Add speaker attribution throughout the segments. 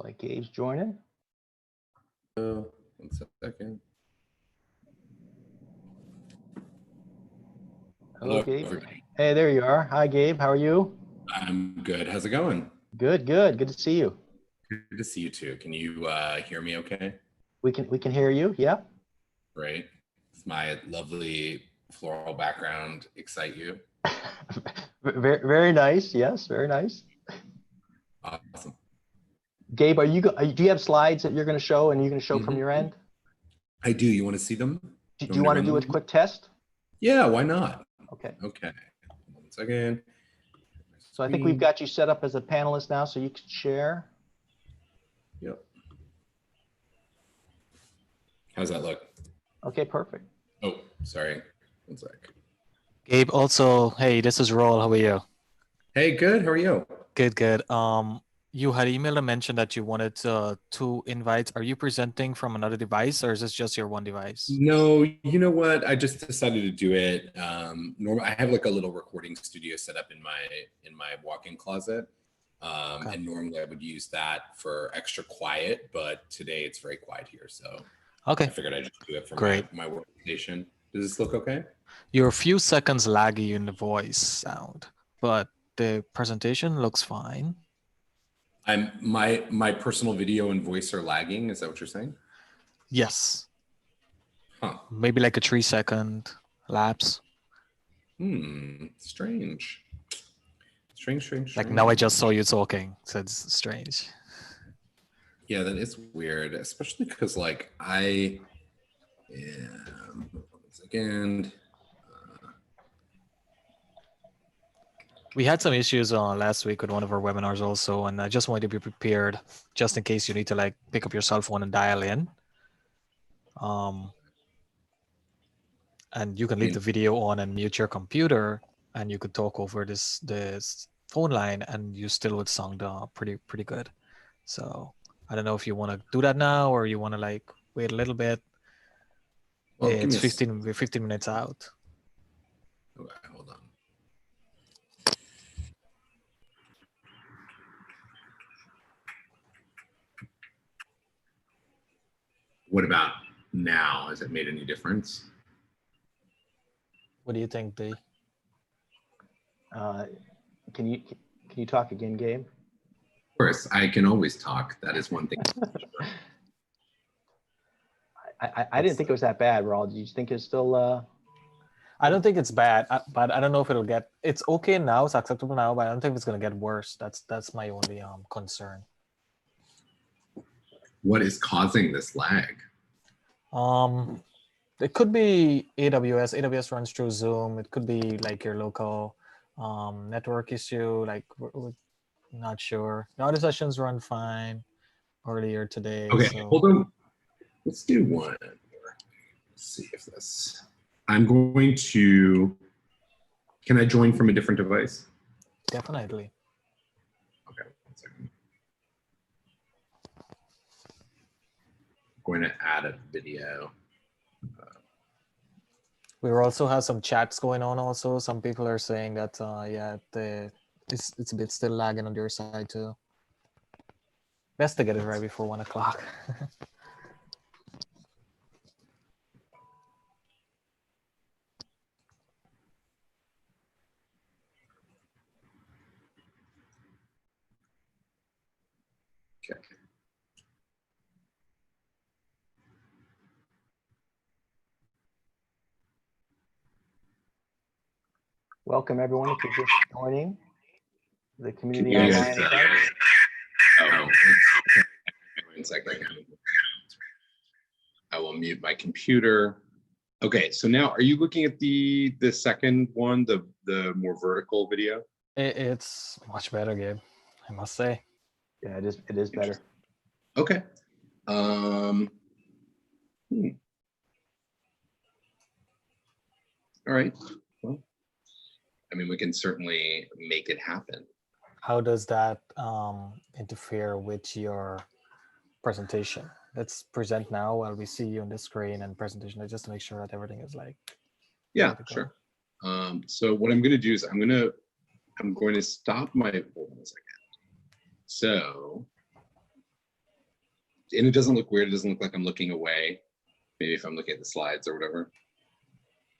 Speaker 1: like Gabe's joining.
Speaker 2: One second.
Speaker 1: Hello, Gabe. Everybody. Hey, there you are. Hi, Gabe. How are you?
Speaker 2: I'm good. How's it going?
Speaker 1: Good, good. Good to see you.
Speaker 2: Good to see you too. Can you hear me okay?
Speaker 1: We can hear you. Yeah.
Speaker 2: Great. Does my lovely floral background excite you?
Speaker 1: Very, very nice. Yes, very nice.
Speaker 2: Awesome.
Speaker 1: Gabe, do you have slides that you're going to show and you're going to show from your end?
Speaker 2: I do. You want to see them?
Speaker 1: Do you want to do a quick test?
Speaker 2: Yeah, why not?
Speaker 1: Okay.
Speaker 2: Okay. 1 second.
Speaker 1: So I think we've got you set up as a panelist now, so you can share.
Speaker 2: Yep. How's that look?
Speaker 1: Okay, perfect.
Speaker 2: Oh, sorry. 1 sec.
Speaker 3: Gabe, also, hey, this is Roll. How are you?
Speaker 2: Hey, good. How are you?
Speaker 3: Good, good. You had emailed and mentioned that you wanted two invites. Are you presenting from another device, or is this just your one device?
Speaker 2: No, you know what? I just decided to do it. I have like a little recording studio set up in my walk-in closet.
Speaker 3: Okay.
Speaker 2: And normally I would use that for extra quiet, but today it's very quiet here. So
Speaker 3: okay,
Speaker 2: I figured I'd just do it from my workstation. Does this look okay?
Speaker 3: You're a few seconds laggy in the voice sound, but the presentation looks fine.
Speaker 2: My personal video and voice are lagging. Is that what you're saying?
Speaker 3: Yes.
Speaker 2: Huh.
Speaker 3: Maybe like a 3-second lapse.
Speaker 2: Strange. Strange.
Speaker 3: Like now I just saw you talking, so it's strange.
Speaker 2: Yeah, that is weird, especially because like I am, 1 second.
Speaker 3: We had some issues last week with one of our webinars also, and I just wanted to be prepared just in case you need to like pick up your cell phone and dial in. And you can leave the video on and mute your computer, and you could talk over this phone line, and you still would sound pretty good. So I don't know if you want to do that now or you want to like wait a little bit. Well, it's 15 minutes out.
Speaker 2: Okay, hold on. What about now? Has it made any difference?
Speaker 3: What do you think, D?
Speaker 1: Can you talk again, Gabe?
Speaker 2: Of course, I can always talk. That is one thing.
Speaker 1: I didn't think it was that bad, Raul. Do you think it's still?
Speaker 3: I don't think it's bad, but I don't know if it'll get. It's okay now. It's acceptable now, but I don't think it's gonna get worse. That's my only concern.
Speaker 2: What is causing this lag?
Speaker 3: It could be AWS. AWS runs through Zoom. It could be like your local network issue. Like we're not sure. The other sessions run fine earlier today.
Speaker 2: Okay,
Speaker 3: so.
Speaker 2: Hold on. Let's do one. Let's see if this. I'm going to. Can I join from a different device?
Speaker 3: Definitely.
Speaker 2: Okay, 1 second. I'm going to add a video.
Speaker 3: We also have some chats going on. Also, some people are saying that yeah, it's a bit still lagging on your side too. Best to get it right before 1 o'clock.
Speaker 2: Okay.
Speaker 1: Welcome everyone if you're just joining the community online.
Speaker 2: Oh, 1 second. I will mute my computer. Okay, so now are you looking at the second one, the more vertical video?
Speaker 3: It's much better, Gabe, I must say.
Speaker 1: Yeah, it is better.
Speaker 2: Okay. All right. Well, I mean, we can certainly make it happen.
Speaker 3: How does that interfere with your presentation? Let's present now while we see you on the screen and presentation, just to make sure that everything is like.
Speaker 2: Yeah, sure. So what I'm going to do is I'm going to stop my. Hold on a second. So And it doesn't look weird. It doesn't look like I'm looking away. Maybe if I'm looking at the slides or whatever.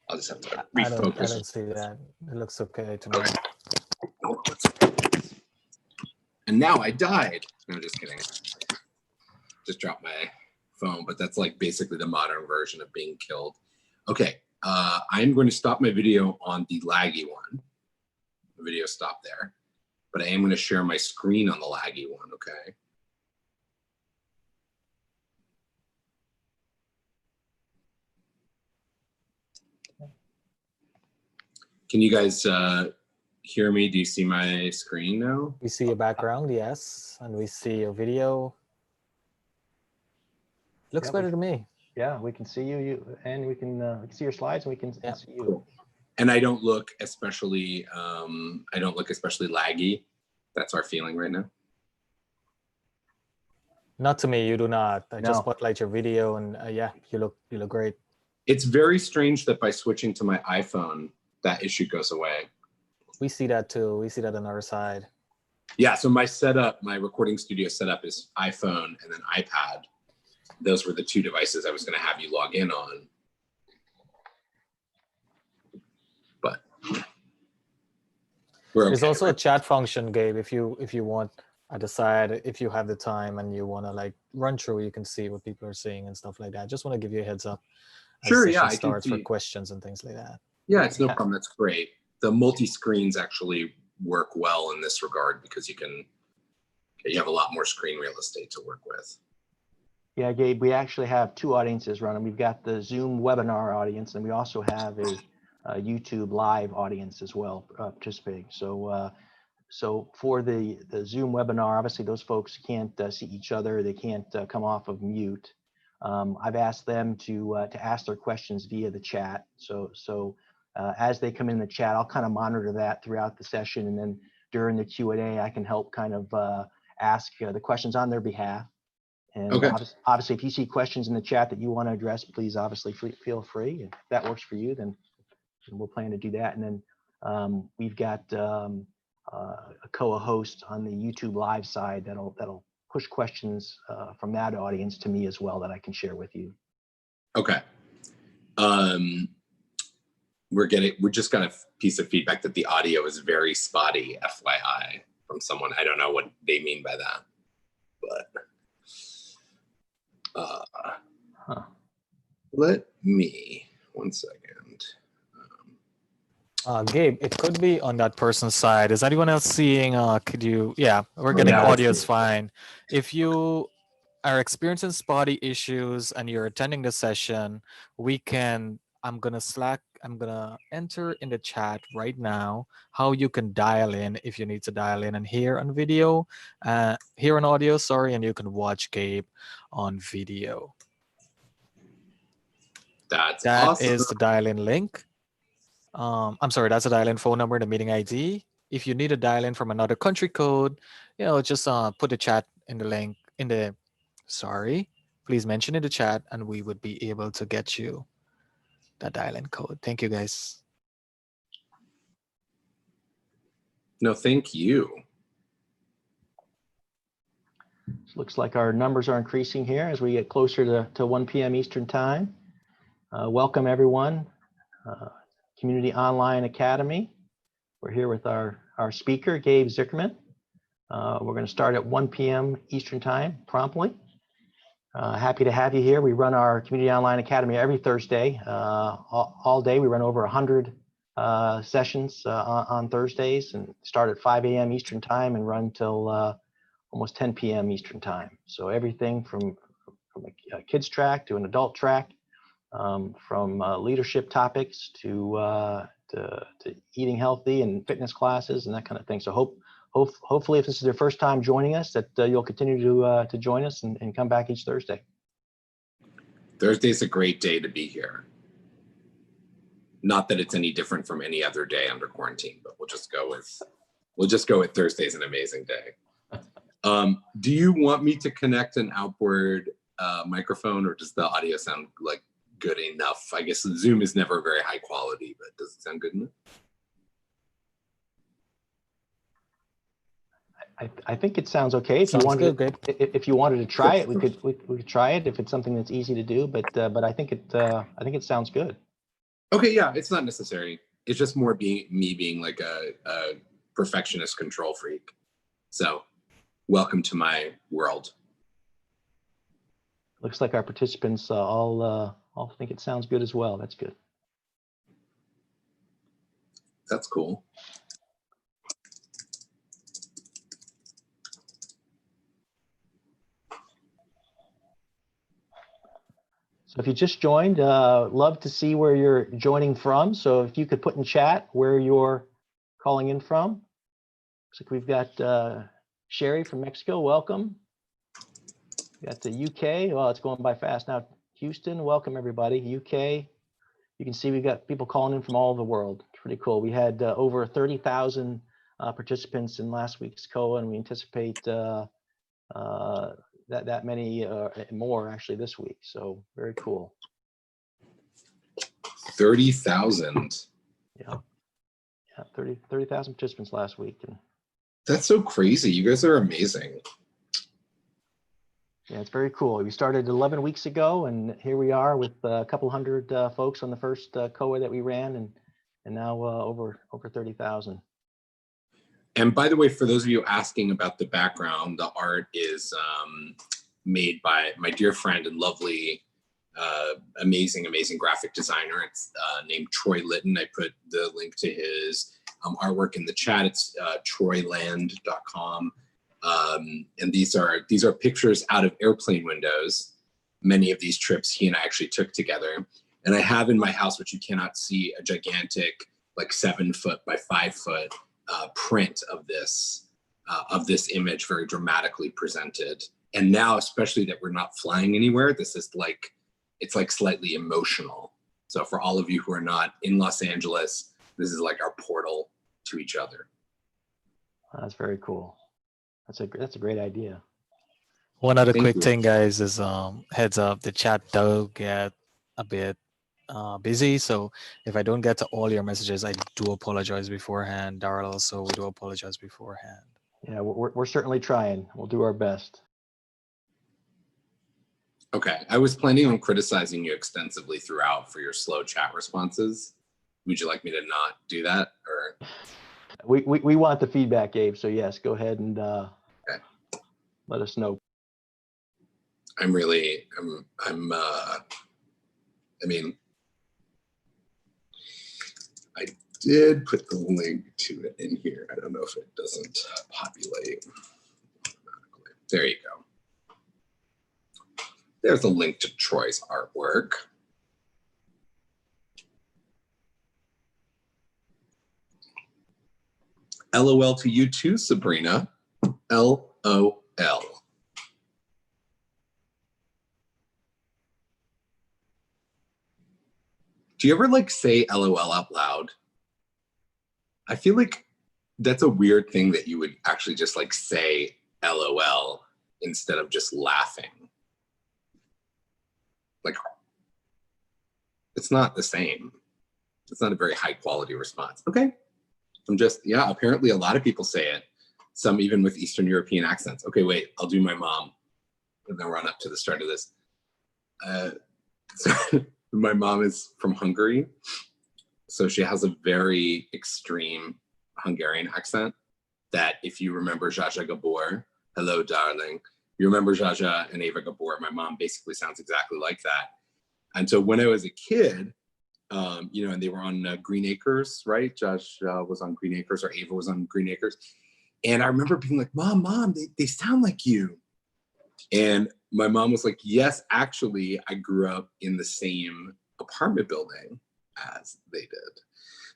Speaker 2: I'll just have to
Speaker 3: I
Speaker 2: refocus.
Speaker 3: don't see that. It looks okay to me.
Speaker 2: Okay. And now I died. No, just kidding. Just dropped my phone, but that's like basically the modern version of being killed. Okay, I'm going to stop my video on the laggy one. The video stopped there, but I am going to share my screen on the laggy one, okay? Can you guys hear me? Do you see my screen now?
Speaker 3: We see your background, yes, and we see your video. Looks
Speaker 1: Yeah,
Speaker 3: better to me.
Speaker 1: Yeah, we can see you, and we can see your slides, and we can
Speaker 3: Yeah.
Speaker 1: see you.
Speaker 2: Cool. And I don't look especially laggy. That's our feeling right now.
Speaker 3: Not to me, you do not. I
Speaker 1: No.
Speaker 3: just spotlight your video, and yeah, you look great.
Speaker 2: It's very strange that by switching to my iPhone, that issue goes away.
Speaker 3: We see that too. We see that on our side.
Speaker 2: Yeah, so my setup, my recording studio setup is iPhone and then iPad. Those were the two devices I was going to have you log in on. But we're okay.
Speaker 3: There's also a chat function, Gabe, if you want at the side, if you have the time and you want to like run through, you can see what people are seeing and stuff like that. Just want to give you a heads up as
Speaker 2: Sure,
Speaker 3: session
Speaker 2: yeah, I can
Speaker 3: starts for
Speaker 2: see.
Speaker 3: questions and things like that.
Speaker 2: Yeah, it's no problem. That's great. The multi-screens actually work well in this regard because you have a lot more screen real estate to work with.
Speaker 1: Yeah, Gabe, we actually have two audiences running. We've got the Zoom webinar audience, and we also have a YouTube live audience as well participating. So, so for the Zoom webinar, obviously those folks can't see each other. They can't come off of mute. I've asked them to ask their questions via the chat. So as they come in the chat, I'll kind of monitor that throughout the session, and then during the Q&A, I can help kind of ask the questions on their behalf. And
Speaker 2: Okay.
Speaker 1: obviously, if you see questions in the chat that you want to address, please obviously feel free. If that works for you, then we'll plan to do that. And then we've got a co-host on the YouTube live side that'll push questions from that audience to me as well that I can share with you.
Speaker 2: Okay. We just got a piece of feedback that the audio is very spotty, FYI, from someone. I don't know what they mean by that, but let me 1 second.
Speaker 3: Gabe, it could be on that person's side. Is anyone else seeing? Could you? Yeah, we're getting
Speaker 1: Yeah,
Speaker 3: audio is fine. If you are experiencing spotty issues and you're attending the session, I'm gonna enter in the chat right now how you can dial in if you need to dial in and hear on video, hear on audio, sorry, and you can watch Gabe on video.
Speaker 2: That
Speaker 3: Awesome.
Speaker 2: awesome.
Speaker 3: Is the dial-in link. I'm sorry, that's a dial-in phone number, the meeting ID. If you need a dial-in from another country code, just put the chat in the link please mention in the chat and we would be able to get you that dial-in code. Thank you, guys.
Speaker 2: No, thank you.
Speaker 1: Looks like our numbers are increasing here as we get closer to 1 p.m. Eastern time. Welcome, everyone. Community Online Academy. We're here with our speaker, Gabe Zickerman. We're going to start at 1 p.m. Eastern time promptly. Happy to have you here. We run our Community Online Academy every Thursday, all day. We run over 100 sessions on Thursdays and start at 5 a.m. Eastern time and run till almost 10 p.m. Eastern time. So everything from a kids track to an adult track, from leadership topics to eating healthy and fitness classes and that kind of thing. So hopefully if this is your first time joining us, that you'll continue to join us and come back each Thursday.
Speaker 2: Thursday's a great day to be here. Not that it's any different from any other day under quarantine, but we'll just go with Thursday's an amazing day. Do you want me to connect an outboard microphone, or does the audio sound like good enough? I guess Zoom is never very high quality, but does it sound good enough?
Speaker 1: I think it sounds okay. If you
Speaker 3: Sounds
Speaker 1: wanted,
Speaker 3: good, great.
Speaker 1: if you wanted to try it, we could try it if it's something that's easy to do. But I think it sounds good.
Speaker 2: Okay, yeah, it's not necessary. It's just more being like a perfectionist control freak. So, welcome to my world.
Speaker 1: Looks like our participants all think it sounds good as well. That's good.
Speaker 2: That's cool.
Speaker 1: So if you just joined, love to see where you're joining from. So if you could put in chat where you're calling in from. Looks like we've got Sherry from Mexico. Welcome. We got the UK. Well, it's going by fast now. Houston, welcome everybody. UK. You can see we've got people calling in from all over the world. It's pretty cool. We had over 30,000 participants in last week's COA, and we anticipate that many more actually this week. So very cool.
Speaker 2: 30,000.
Speaker 1: Yeah, 30,000 participants last week. And
Speaker 2: that's so crazy. You guys are amazing.
Speaker 1: Yeah, it's very cool. We started 11 weeks ago, and here we are with a couple hundred folks on the first COA that we ran, and now over 30,000.
Speaker 2: And by the way, for those of you asking about the background, the art is made by my dear friend and lovely, amazing graphic designer. It's named Troy Litton. I put the link to his artwork in the chat. It's troyland.com. And these are pictures out of airplane windows. Many of these trips he and I actually took together. And I have in my house, which you cannot see, a gigantic, like 7 foot by 5 foot print of this image, very dramatically presented. And now, especially that we're not flying anywhere, this is like, it's like slightly emotional. So for all of you who are not in Los Angeles, this is like our portal to each other.
Speaker 1: That's very cool. That's a great idea.
Speaker 3: One other
Speaker 2: Thank
Speaker 3: quick
Speaker 2: you.
Speaker 3: thing, guys, is heads up, the chat does get a bit busy. So if I don't get to all your messages, I do apologize beforehand. Darrell, also, we do apologize beforehand.
Speaker 1: Yeah, we're certainly trying. We'll do our best.
Speaker 2: Okay, I was planning on criticizing you extensively throughout for your slow chat responses. Would you like me to not do that, or?
Speaker 1: We want the feedback, Gabe. So yes, go ahead and
Speaker 2: Okay.
Speaker 1: Let us know.
Speaker 2: I mean, I did put the link to it in here. I don't know if it doesn't populate automatically. There you go. There's a link to Troy's artwork. LOL to you too, Sabrina. LOL. Do you ever like say LOL out loud? I feel like that's a weird thing that you would actually just like say LOL instead of just laughing. Like, it's not the same. It's not a very high quality response. Okay. Yeah, apparently a lot of people say it. Some even with Eastern European accents. Okay, wait, I'll do my mom and then run up to the start of this. So my mom is from Hungary. So she has a very extreme Hungarian accent that if you remember Zsa Gabor, hello, darling. You remember Zsa and Eva Gabor, my mom basically sounds exactly like that. And so when I was a kid, and they were on Green Acres, right? Josh was on Green Acres, or Ava was on Green Acres. And I remember being like, Mom, they sound like you. And my mom was like, yes, actually, I grew up in the same apartment building as they did.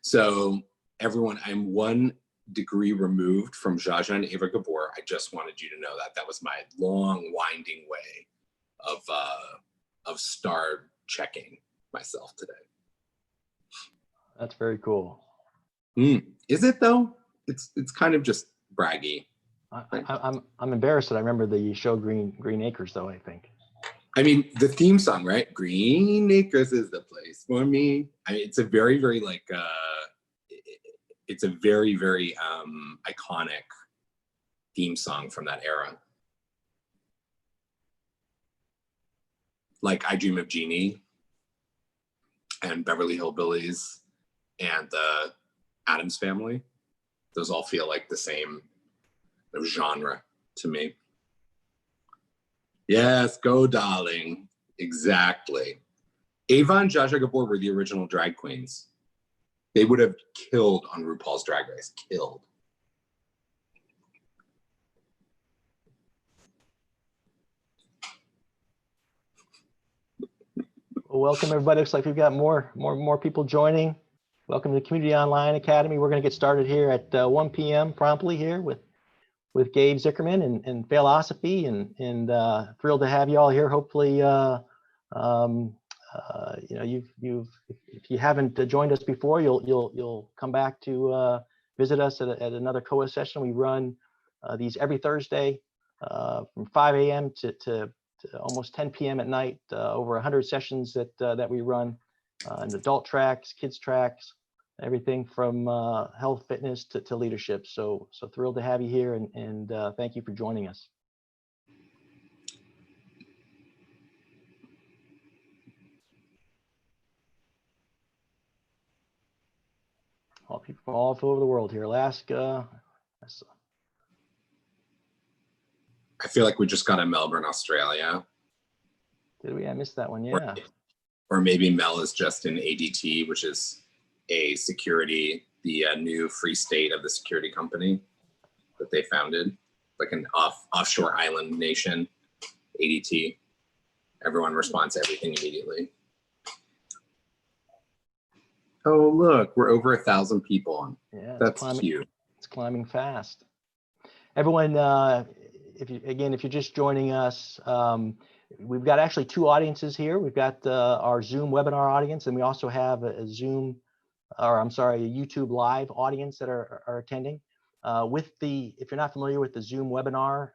Speaker 2: So everyone, I'm 1 degree removed from Zsa and Eva Gabor. I just wanted you to know that. That was my long, winding way of star checking myself today.
Speaker 1: That's very cool.
Speaker 2: Is it though? It's kind of just braggy.
Speaker 1: I'm embarrassed that I remember the show Green Acres though. I think.
Speaker 2: I mean, the theme song, right? Green Acres is the place for me. I mean, it's a very, very like. It's a very, very iconic theme song from that era. Like I Dream of Jeannie and Beverly Hillbillies and the Addams Family. Those all feel like the same genre to me. Yes, go darling. Exactly. Ava and Zsa Zsa Gabor were the original drag queens. They would have killed on RuPaul's Drag Race. Killed.
Speaker 1: Well, welcome everybody. Looks like we've got more people joining. Welcome to the Community Online Academy. We're going to get started here at 1 p.m. promptly here with Gabe Zickerman and Failosophy, and thrilled to have you all here. Hopefully, you know, if you haven't joined us before, you'll come back to visit us at another COA session. We run these every Thursday from 5 a.m. to almost 10 p.m. at night. Over 100 sessions that we run, and adult tracks, kids tracks, everything from health, fitness to leadership. So thrilled to have you here, and thank you for joining us. All people from all over the world here. Alaska.
Speaker 2: I feel like we just got to Melbourne, Australia.
Speaker 1: Did we? I missed that one. Yeah.
Speaker 2: Or maybe Mel is just in ADT, which is a security, the new free state of the security company that they founded, like an offshore island nation, ADT. Everyone responds to everything immediately. Oh, look, we're over 1,000 people on.
Speaker 1: Yeah,
Speaker 2: that's cute.
Speaker 1: It's climbing fast. Everyone, if you're just joining us, we've got actually two audiences here. We've got our Zoom webinar audience, and we also have a YouTube live audience that are attending. If you're not familiar with the Zoom webinar,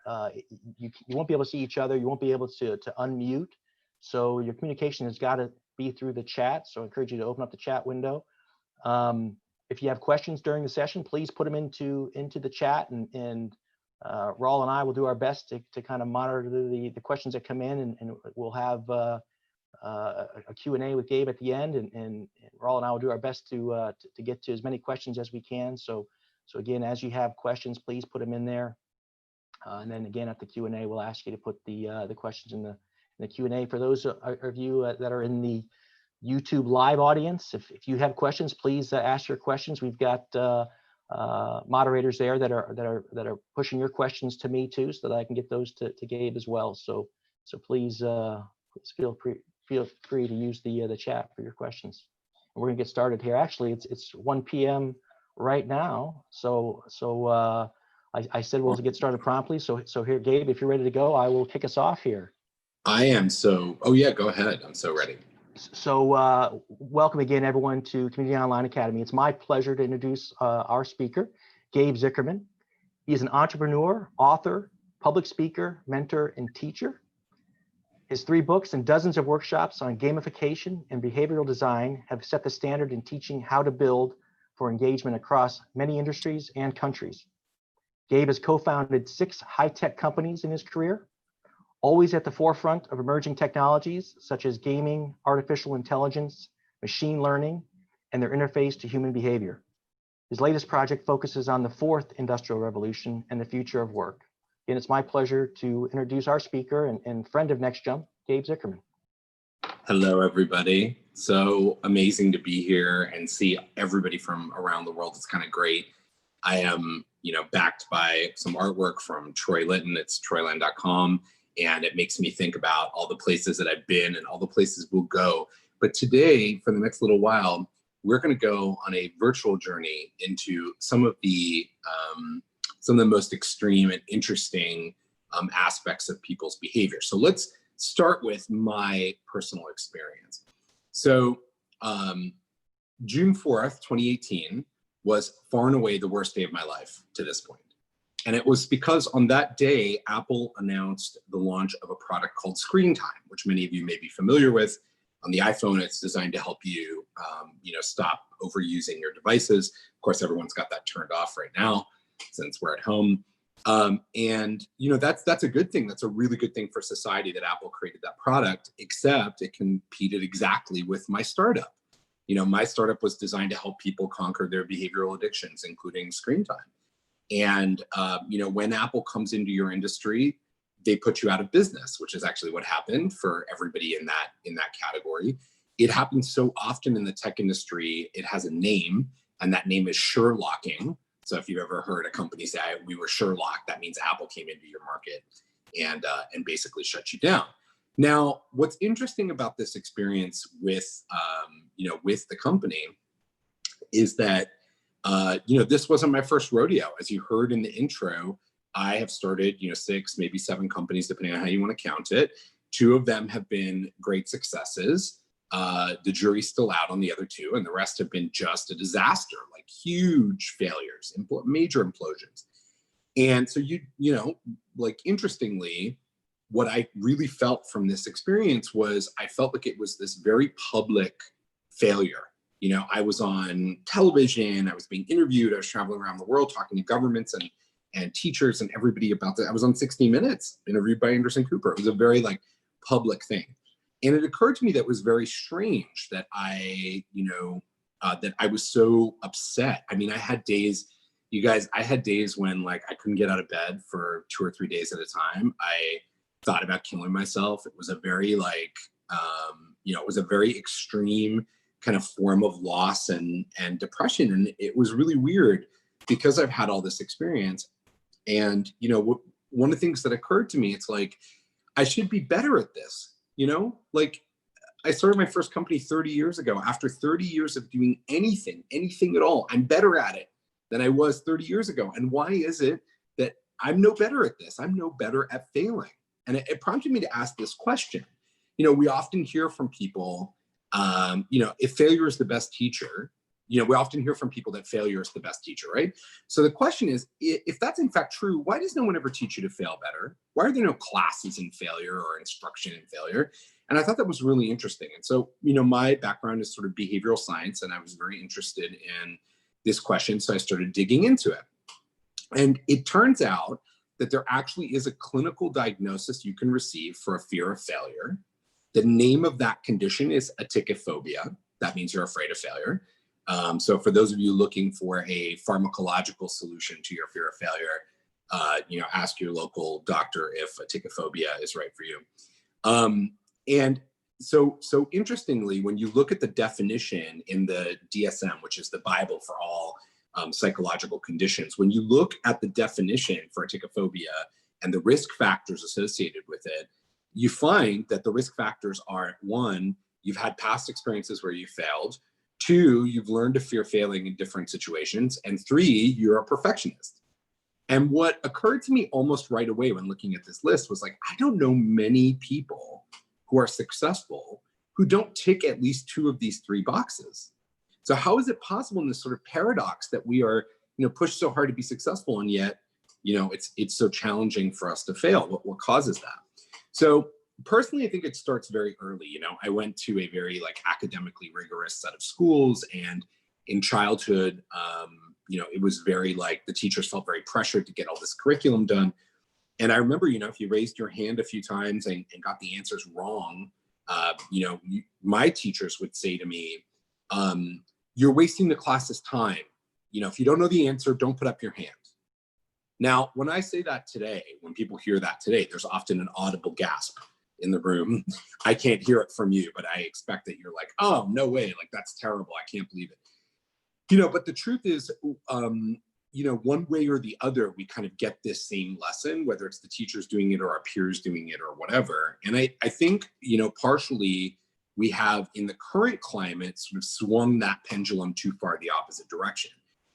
Speaker 1: you won't be able to see each other. You won't be able to unmute. So your communication has got to be through the chat. So I encourage you to open up the chat window. If you have questions during the session, please put them into the chat, and Raul and I will do our best to kind of monitor the questions that come in, and we'll have a Q&A with Gabe at the end, and Raul and I will do our best to get to as many questions as we can. So again, as you have questions, please put them in there, and then again at the Q&A, we'll ask you to put the questions in the Q&A. For those of you that are in the YouTube live audience, if you have questions, please ask your questions. We've got moderators there that are pushing your questions to me too, so that I can get those to Gabe as well. So please feel free to use the chat for your questions. And we're gonna get started here. Actually, it's 1 p.m. right now. So I said we'll get started promptly. So here, Gabe, if you're ready to go, I will kick us off here.
Speaker 2: I am so. Oh yeah, go ahead. I'm so ready.
Speaker 1: So welcome again, everyone, to Community Online Academy. It's my pleasure to introduce our speaker, Gabe Zickerman. He is an entrepreneur, author, public speaker, mentor, and teacher. His 3 books and dozens of workshops on gamification and behavioral design have set the standard in teaching how to build for engagement across many industries and countries. Gabe has co-founded 6 high-tech companies in his career, always at the forefront of emerging technologies such as gaming, artificial intelligence, machine learning, and their interface to human behavior. His latest project focuses on the 4th industrial revolution and the future of work. Again, it's my pleasure to introduce our speaker and friend of Next Jump, Gabe Zickerman.
Speaker 2: Hello, everybody. So amazing to be here and see everybody from around the world. It's kind of great. I am, backed by some artwork from Troy Litton. It's troyland.com. And it makes me think about all the places that I've been and all the places we'll go. But today, for the next little while, we're going to go on a virtual journey into some of the most extreme and interesting aspects of people's behavior. So let's start with my personal experience. So June 4th, 2018 was far and away the worst day of my life to this point. And it was because on that day, Apple announced the launch of a product called Screen Time, which many of you may be familiar with. On the iPhone, it's designed to help you, stop overusing your devices. Of course, everyone's got that turned off right now since we're at home. And that's a good thing. That's a really good thing for society that Apple created that product, except it competed exactly with my startup. My startup was designed to help people conquer their behavioral addictions, including screen time. And when Apple comes into your industry, they put you out of business, which is actually what happened for everybody in that category. It happens so often in the tech industry. It has a name, and that name is Sherlocking. So if you've ever heard a company say, we were Sherlock, that means Apple came into your market and basically shut you down. Now, what's interesting about this experience with the company is that this wasn't my first rodeo. As you heard in the intro, I have started 6, maybe 7 companies, depending on how you want to count it. 2 of them have been great successes. The jury's still out on the other 2, and the rest have been just a disaster, like huge failures, major implosions. And so interestingly, what I really felt from this experience was I felt like it was this very public failure. I was on television, I was being interviewed, I was traveling around the world talking to governments and teachers and everybody about that. I was on 60 Minutes, interviewed by Anderson Cooper. It was a very public thing. And it occurred to me that it was very strange that I was so upset. I mean, I had days, you guys, when I couldn't get out of bed for 2 or 3 days at a time. I thought about killing myself. It was a very it was a very extreme kind of form of loss and depression. And it was really weird because I've had all this experience. And, one of the things that occurred to me, it's I should be better at this. I started my first company 30 years ago. After 30 years of doing anything at all, I'm better at it than I was 30 years ago. And why is it that I'm no better at this? I'm no better at failing. And it prompted me to ask this question. We often hear from people, if failure is the best teacher, we often hear from people that failure is the best teacher, right? So the question is, if that's in fact true, why does no one ever teach you to fail better? Why are there no classes in failure or instruction in failure? And I thought that was really interesting. And so, my background is sort of behavioral science, and I was very interested in this question. So I started digging into it. And it turns out that there actually is a clinical diagnosis you can receive for a fear of failure. The name of that condition is aticophobia. That means you're afraid of failure. So for those of you looking for a pharmacological solution to your fear of failure, ask your local doctor if aticophobia is right for you. And so interestingly, when you look at the definition in the DSM, which is the Bible for all psychological conditions, when you look at the definition for aticophobia and the risk factors associated with it, you find that the risk factors are: 1, you've had past experiences where you failed; 2, you've learned to fear failing in different situations; and 3, you're a perfectionist. And what occurred to me almost right away when looking at this list was I don't know many people who are successful who don't tick at least 2 of these 3 boxes. So how is it possible in this sort of paradox that we are, pushed so hard to be successful, and yet, it's so challenging for us to fail? What causes that? So personally, I think it starts very early. I went to a very academically rigorous set of schools, and in childhood, it was very the teachers felt very pressured to get all this curriculum done. And I remember, if you raised your hand a few times and got the answers wrong, my teachers would say to me, you're wasting the class's time. If you don't know the answer, don't put up your hand. Now, when I say that today, when people hear that today, there's often an audible gasp in the room. I can't hear it from you, but I expect that you're oh, no way, that's terrible. I can't believe it. But the truth is, one way or the other, we kind of get this same lesson, whether it's the teachers doing it or our peers doing it or whatever. And I think, partially we have in the current climate sort of swung that pendulum too far the opposite direction.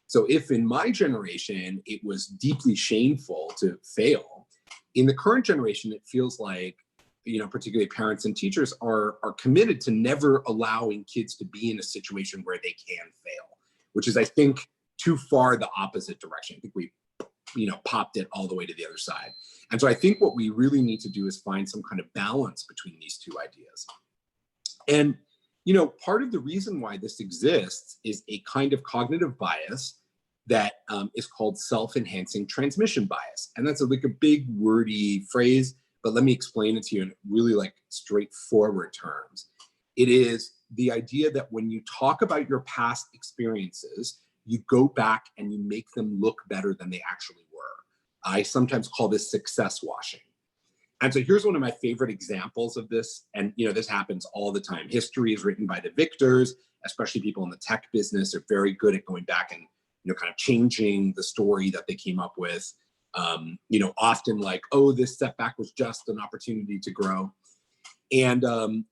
Speaker 2: So if in my generation, it was deeply shameful to fail, in the current generation, it feels particularly parents and teachers are committed to never allowing kids to be in a situation where they can fail, which is, I think, too far the opposite direction. I think we, popped it all the way to the other side. And so I think what we really need to do is find some kind of balance between these 2 ideas. And, part of the reason why this exists is a kind of cognitive bias that is called self-enhancing transmission bias. And that's like a big wordy phrase, but let me explain it to you in really like straightforward terms. It is the idea that when you talk about your past experiences, you go back and you make them look better than they actually were. I sometimes call this success washing. And so here's one of my favorite examples of this. And this happens all the time. History is written by the victors, especially people in the tech business are very good at going back and kind of changing the story that they came up with. Often like, oh, this setback was just an opportunity to grow. And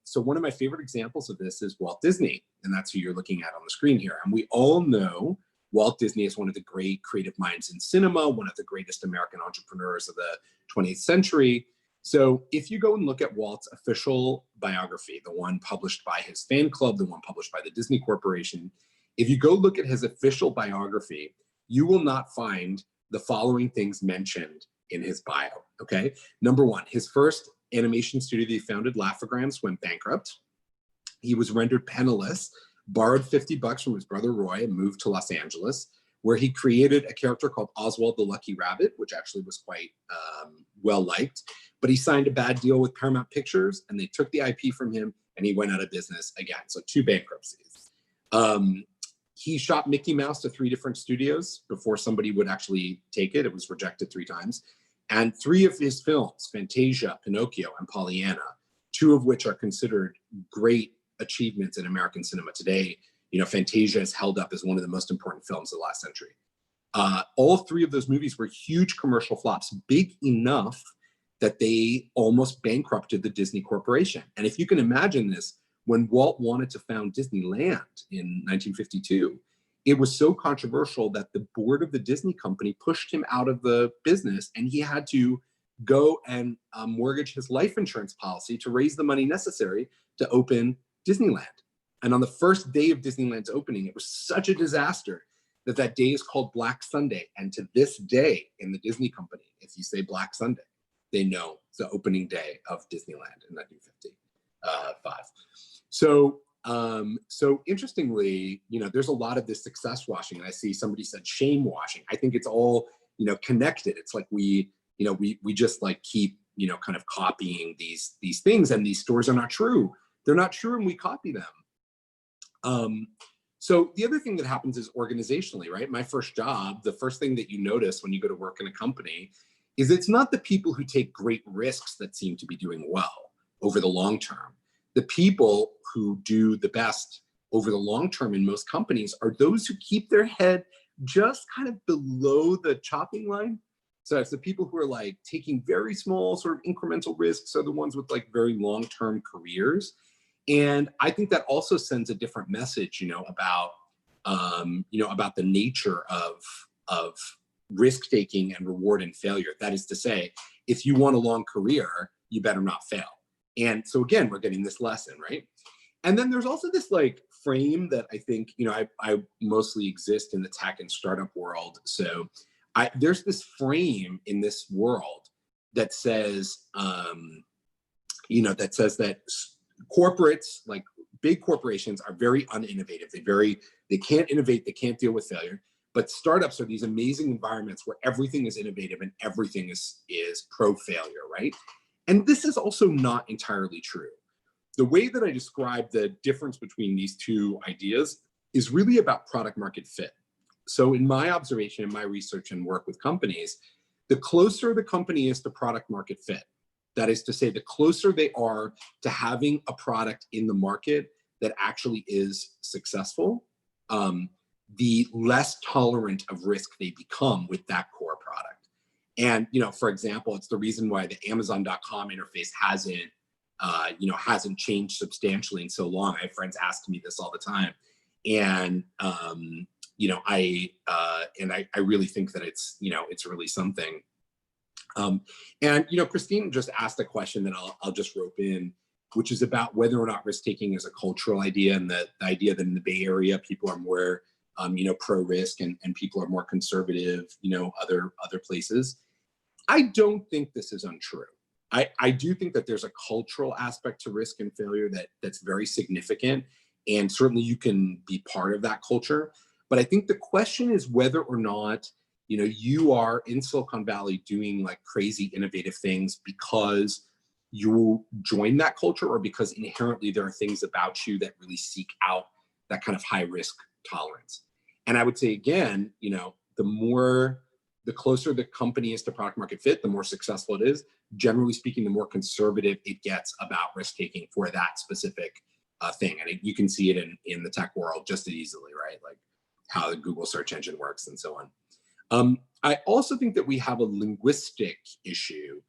Speaker 2: so one of my favorite examples of this is Walt Disney, and that's who you're looking at on the screen here. And we all know Walt Disney is one of the great creative minds in cinema, one of the greatest American entrepreneurs of the 20th century. So if you go and look at Walt's official biography, the one published by his fan club, the one published by the Disney Corporation, if you go look at his official biography, you will not find the following things mentioned in his bio, okay? Number one, his first animation studio that he founded, Laugh-O-Grams, went bankrupt. He was rendered penniless, borrowed $50 from his brother Roy, and moved to Los Angeles, where he created a character called Oswald the Lucky Rabbit, which actually was quite well-liked. But he signed a bad deal with Paramount Pictures, and they took the IP from him, and he went out of business again. So 2 bankruptcies. He shot Mickey Mouse to 3 different studios before somebody would actually take it. It was rejected 3 times. And 3 of his films, Fantasia, Pinocchio, and Pollyanna, 2 of which are considered great achievements in American cinema today. Fantasia is held up as one of the most important films of the last century. All 3 of those movies were huge commercial flops, big enough that they almost bankrupted the Disney Corporation. And if you can imagine this, when Walt wanted to found Disneyland in 1952, it was so controversial that the board of the Disney company pushed him out of the business, and he had to go and mortgage his life insurance policy to raise the money necessary to open Disneyland. And on the first day of Disneyland's opening, it was such a disaster that that day is called Black Sunday. And to this day in the Disney company, if you say Black Sunday, they know it's the opening day of Disneyland in 1955. So interestingly, there's a lot of this success washing, and I see somebody said shame washing. I think it's all, connected. It's like we just like keep, kind of copying these things, and these stories are not true. They're not true, and we copy them. So the other thing that happens is organizationally, right? My first job, the first thing that you notice when you go to work in a company is it's not the people who take great risks that seem to be doing well over the long term. The people who do the best over the long term in most companies are those who keep their head just kind of below the chopping line. So it's the people who are like taking very small sort of incremental risks are the ones with like very long-term careers. And I think that also sends a different message, about the nature of risk-taking and reward and failure. That is to say, if you want a long career, you better not fail. And so again, we're getting this lesson, right? And then there's also this like frame that I think, I mostly exist in the tech and startup world. So there's this frame in this world that says, that corporates, like big corporations, are very uninnovative. They can't innovate, they can't deal with failure. But startups are these amazing environments where everything is innovative and everything is pro-failure, right? And this is also not entirely true. The way that I describe the difference between these 2 ideas is really about product market fit. So in my observation, in my research and work with companies, the closer the company is to product market fit, that is to say, the closer they are to having a product in the market that actually is successful, the less tolerant of risk they become with that core product. And, for example, it's the reason why the Amazon.com interface hasn't changed substantially in so long. I have friends ask me this all the time. And, I really think that it's really something. Christine just asked a question that I'll just rope in, which is about whether or not risk-taking is a cultural idea, and the idea that in the Bay Area, people are more, pro-risk and people are more conservative, other places. I don't think this is untrue. I do think that there's a cultural aspect to risk and failure that's very significant, and certainly you can be part of that culture. But I think the question is whether or not, you are in Silicon Valley doing like crazy innovative things because you join that culture, or because inherently there are things about you that really seek out that kind of high risk tolerance. And I would say again, the closer the company is to product market fit, the more successful it is. Generally speaking, the more conservative it gets about risk taking for that specific thing. And you can see it in the tech world just as easily, right? Like how the Google search engine works and so on. I also think that we have a linguistic issue,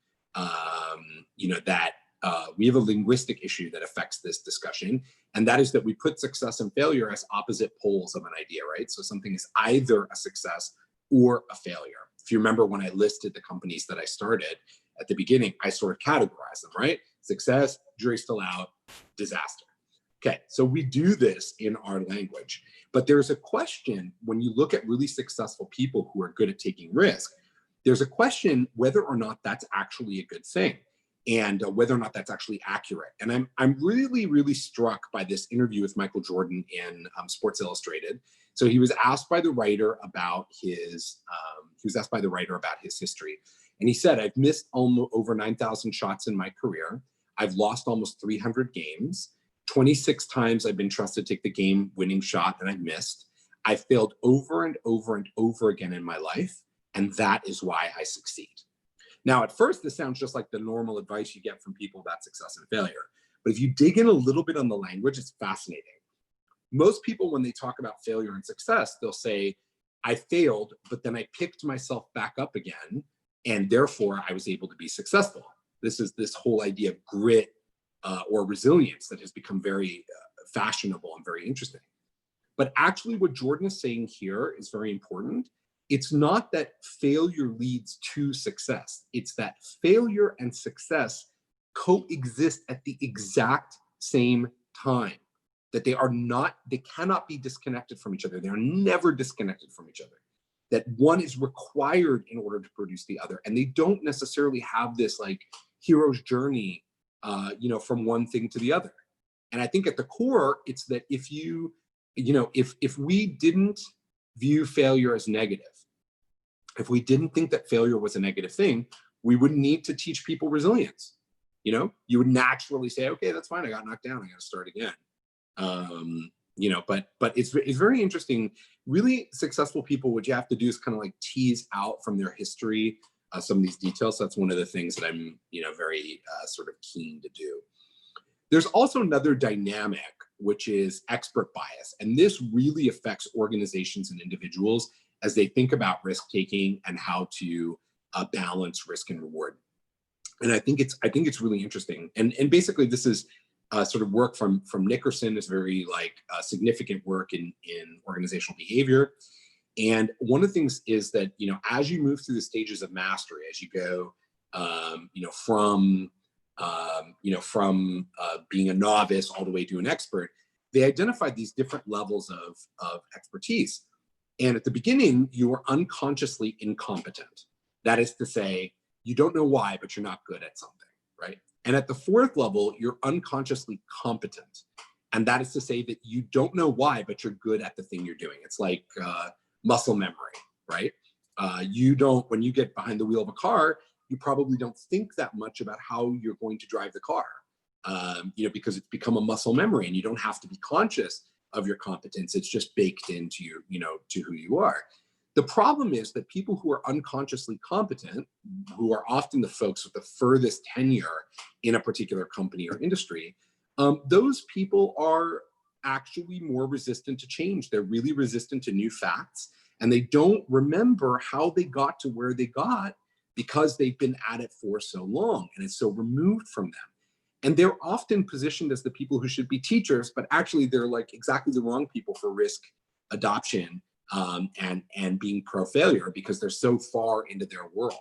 Speaker 2: we have a linguistic issue that affects this discussion. And that is that we put success and failure as opposite poles of an idea, right? So something is either a success or a failure. If you remember when I listed the companies that I started at the beginning, I sort of categorized them, right? Success, jury's still out, disaster. Okay, so we do this in our language, but there's a question when you look at really successful people who are good at taking risk, there's a question whether or not that's actually a good thing, and whether or not that's actually accurate. And I'm really, really struck by this interview with Michael Jordan in Sports Illustrated. So he was asked by the writer about his history. And he said, I've missed over 9,000 shots in my career. I've lost almost 300 games. 26 times I've been trusted to take the game winning shot and I've missed. I failed over and over and over again in my life. And that is why I succeed. Now, at first, this sounds just like the normal advice you get from people about success and failure. But if you dig in a little bit on the language, it's fascinating. Most people, when they talk about failure and success, they'll say, I failed, but then I picked myself back up again, and therefore I was able to be successful. This is this whole idea of grit or resilience that has become very fashionable and very interesting. But actually what Jordan is saying here is very important. It's not that failure leads to success. It's that failure and success coexist at the exact same time. That they cannot be disconnected from each other. They are never disconnected from each other. That one is required in order to produce the other. And they don't necessarily have this like hero's journey, from one thing to the other. And I think at the core, it's that if we didn't view failure as negative, if we didn't think that failure was a negative thing, we wouldn't need to teach people resilience. You would naturally say, okay, that's fine. I got knocked down. I got to start again. But it's very interesting. Really successful people, what you have to do is kind of like tease out from their history some of these details. So that's one of the things that I'm, very sort of keen to do. There's also another dynamic, which is expert bias. And this really affects organizations and individuals as they think about risk taking and how to balance risk and reward. And I think it's really interesting. And basically this is sort of work from Nickerson, is very significant work in organizational behavior. And one of the things is that, as you move through the stages of mastery, as you go, from being a novice all the way to an expert, they identified these different levels of expertise. And at the beginning, you are unconsciously incompetent. That is to say, you don't know why, but you're not good at something, right? And at the fourth level, you're unconsciously competent. And that is to say that you don't know why, but you're good at the thing you're doing. It's like muscle memory, right? When you get behind the wheel of a car, you probably don't think that much about how you're going to drive the car, because it's become a muscle memory and you don't have to be conscious of your competence. It's just baked into you, to who you are. The problem is that people who are unconsciously competent, who are often the folks with the furthest tenure in a particular company or industry, those people are actually more resistant to change. They're really resistant to new facts, and they don't remember how they got to where they got because they've been at it for so long and it's so removed from them. And they're often positioned as the people who should be teachers, but actually they're like exactly the wrong people for risk adoption and being pro-failure because they're so far into their world.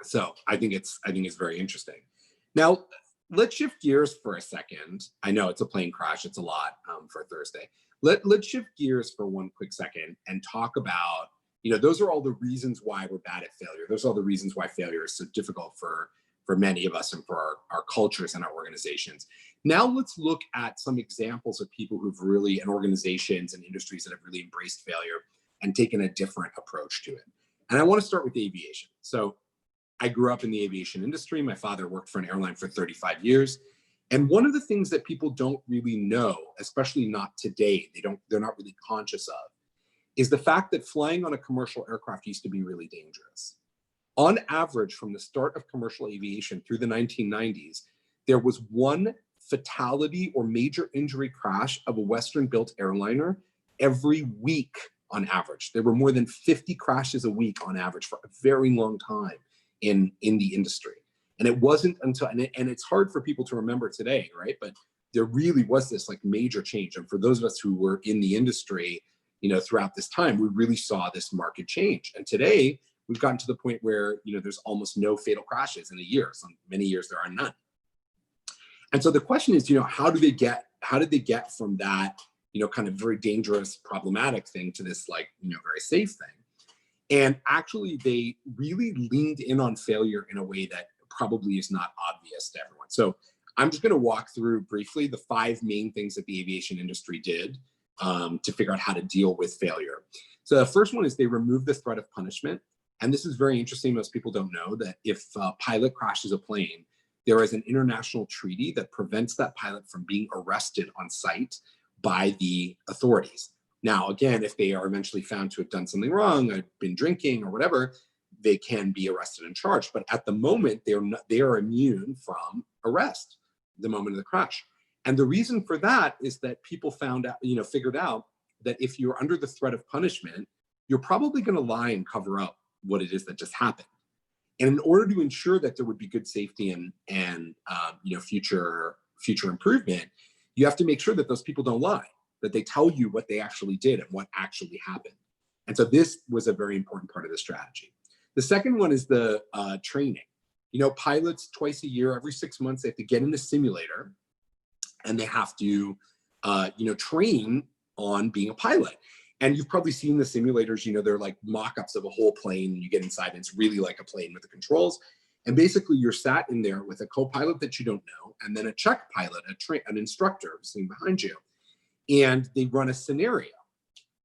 Speaker 2: So I think it's very interesting. Now, let's shift gears for a second. I know it's a plane crash. It's a lot for Thursday. Let's shift gears for one quick second and talk about, those are all the reasons why we're bad at failure. Those are all the reasons why failure is so difficult for many of us and for our cultures and our organizations. Now let's look at some examples of people who've really, and organizations and industries that have really embraced failure and taken a different approach to it. And I want to start with aviation. So I grew up in the aviation industry. My father worked for an airline for 35 years. And one of the things that people don't really know, especially not today, they're not really conscious of, is the fact that flying on a commercial aircraft used to be really dangerous. On average, from the start of commercial aviation through the 1990s, there was one fatality or major injury crash of a Western-built airliner every week on average. There were more than 50 crashes a week on average for a very long time in the industry. And it wasn't until, and it's hard for people to remember today, right? But there really was this like major change. And for those of us who were in the industry, throughout this time, we really saw this market change. And today we've gotten to the point where, there's almost no fatal crashes in a year. Many years there are none. And so the question is, how did they get from that, kind of very dangerous, problematic thing to this very safe thing? And actually they really leaned in on failure in a way that probably is not obvious to everyone. So I'm just going to walk through briefly the 5 main things that the aviation industry did to figure out how to deal with failure. So the first one is they removed the threat of punishment. And this is very interesting. Most people don't know that if a pilot crashes a plane, there is an international treaty that prevents that pilot from being arrested on site by the authorities. Now, again, if they are eventually found to have done something wrong, or been drinking or whatever, they can be arrested and charged. But at the moment, they are immune from arrest the moment of the crash. And the reason for that is that people figured out that if you're under the threat of punishment, you're probably going to lie and cover up what it is that just happened. And in order to ensure that there would be good safety and future improvement, you have to make sure that those people don't lie, that they tell you what they actually did and what actually happened. And so this was a very important part of the strategy. The second one is the training. Pilots twice a year, every 6 months, they have to get in the simulator and they have to, train on being a pilot. And you've probably seen the simulators, they're like mock-ups of a whole plane, and you get inside and it's really like a plane with the controls. And basically you're sat in there with a co-pilot that you don't know, and then a check pilot, an instructor sitting behind you. And they run a scenario.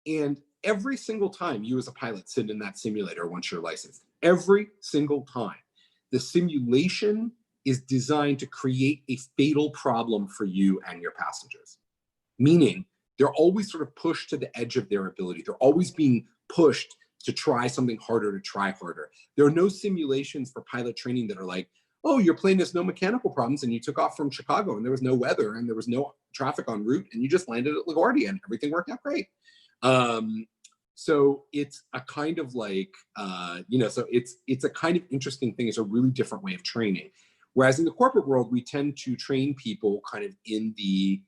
Speaker 2: And every single time you as a pilot sit in that simulator once you're licensed, every single time, the simulation is designed to create a fatal problem for you and your passengers. Meaning, they're always sort of pushed to the edge of their ability. They're always being pushed to try something harder, to try harder. There are no simulations for pilot training that are like, oh, your plane has no mechanical problems and you took off from Chicago and there was no weather and there was no traffic en route and you just landed at LaGuardia and everything worked out great. So it's a kind of like, so it's a kind of interesting thing. It's a really different way of training. Whereas in the corporate world, we tend to train people kind of in the,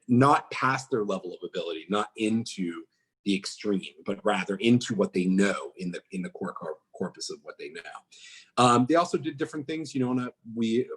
Speaker 2: not past their level of ability, not into the extreme, but rather into what they know in the core corpus of what they know. They also did different things.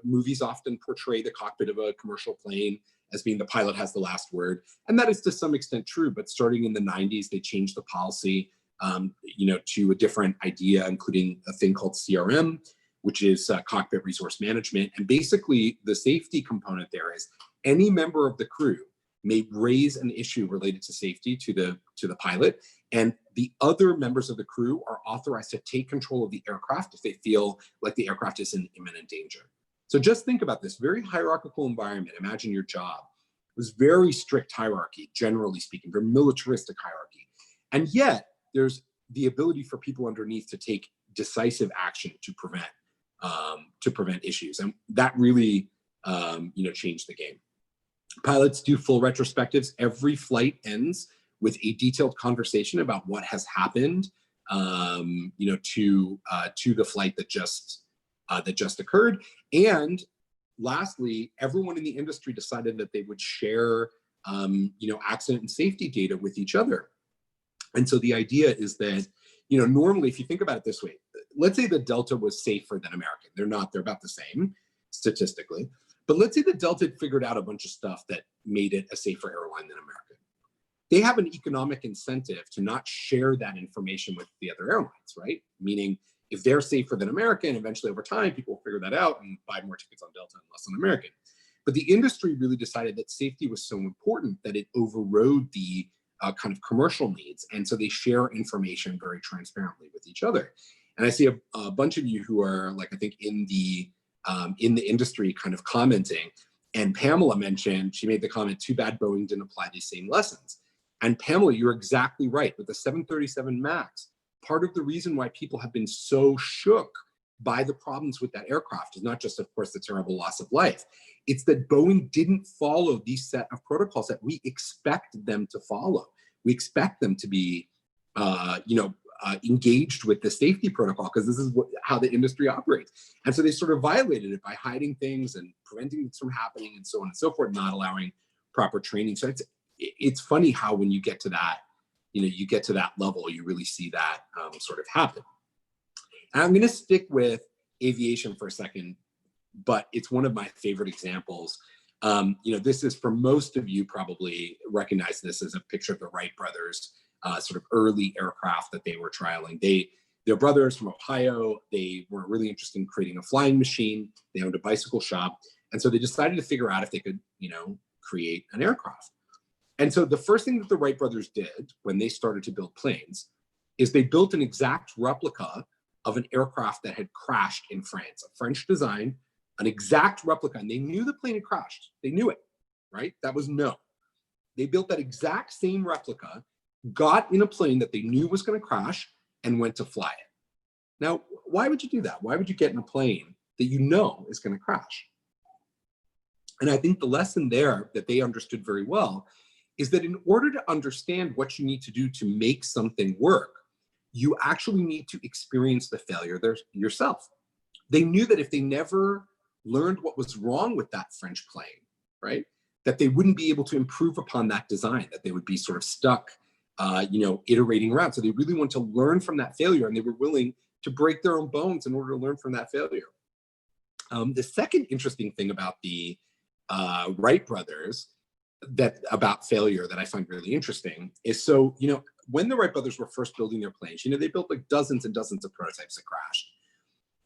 Speaker 2: Movies often portray the cockpit of a commercial plane as being the pilot has the last word, and that is to some extent true. But starting in the 90s, they changed the policy, to a different idea, including a thing called CRM, which is cockpit resource management. And basically, the safety component there is any member of the crew may raise an issue related to safety to the pilot, and the other members of the crew are authorized to take control of the aircraft if they feel like the aircraft is in imminent danger. So just think about this very hierarchical environment. Imagine your job. It was very strict hierarchy, generally speaking, very militaristic hierarchy. And yet there's the ability for people underneath to take decisive action to prevent issues. And that really, changed the game. Pilots do full retrospectives. Every flight ends with a detailed conversation about what has happened, to the flight that just occurred. And lastly, everyone in the industry decided that they would share, accident and safety data with each other. And so the idea is that, normally, if you think about it this way, let's say the Delta was safer than American. They're not, they're about the same statistically. But let's say that Delta had figured out a bunch of stuff that made it a safer airline than American. They have an economic incentive to not share that information with the other airlines, right? Meaning, if they're safer than American, eventually over time, people will figure that out and buy more tickets on Delta and less on American. But the industry really decided that safety was so important that it overrode the kind of commercial needs. And so they share information very transparently with each other. And I see a bunch of you who are like, I think in the industry kind of commenting. And Pamela mentioned, she made the comment, too bad Boeing didn't apply these same lessons. And Pamela, you're exactly right. With the 737 MAX, part of the reason why people have been so shook by the problems with that aircraft is not just, of course, the terrible loss of life. It's that Boeing didn't follow these set of protocols that we expect them to follow. We expect them to be, engaged with the safety protocol, because this is how the industry operates. And so they sort of violated it by hiding things and preventing things from happening and so on and so forth, not allowing proper training. So it's funny how when you get to that, you get to that level, you really see that sort of happen. And I'm going to stick with aviation for a second, but it's one of my favorite examples. This is, for most of you probably recognize this as a picture of the Wright brothers, sort of early aircraft that they were trialing. They're brothers from Ohio. They were really interested in creating a flying machine. They owned a bicycle shop. And so they decided to figure out if they could, create an aircraft. And so the first thing that the Wright brothers did when they started to build planes is they built an exact replica of an aircraft that had crashed in France, a French design, an exact replica. And they knew the plane had crashed. They knew it, right? That was known. They built that exact same replica, got in a plane that they knew was going to crash, and went to fly it. Now, why would you do that? Why would you get in a plane that you know is going to crash? And I think the lesson there that they understood very well is that in order to understand what you need to do to make something work, you actually need to experience the failure there yourself. They knew that if they never learned what was wrong with that French plane, right, that they wouldn't be able to improve upon that design, that they would be sort of stuck, iterating around. So they really want to learn from that failure, and they were willing to break their own bones in order to learn from that failure. The second interesting thing about the Wright brothers about failure that I find really interesting is, so, when the Wright brothers were first building their planes, they built like dozens and dozens of prototypes that crashed.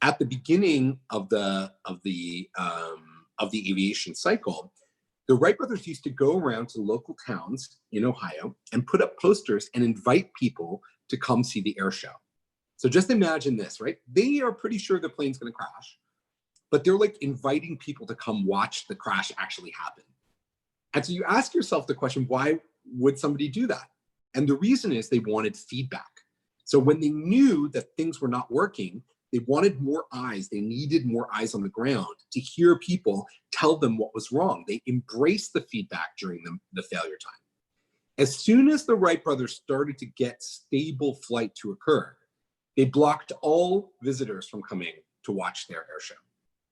Speaker 2: At the beginning of the aviation cycle, the Wright brothers used to go around to local towns in Ohio and put up posters and invite people to come see the air show. So just imagine this, right? They are pretty sure the plane's going to crash, but they're like inviting people to come watch the crash actually happen. And so you ask yourself the question, why would somebody do that? And the reason is they wanted feedback. So when they knew that things were not working, they wanted more eyes. They needed more eyes on the ground to hear people tell them what was wrong. They embraced the feedback during the failure time. As soon as the Wright brothers started to get stable flight to occur, they blocked all visitors from coming to watch their air show.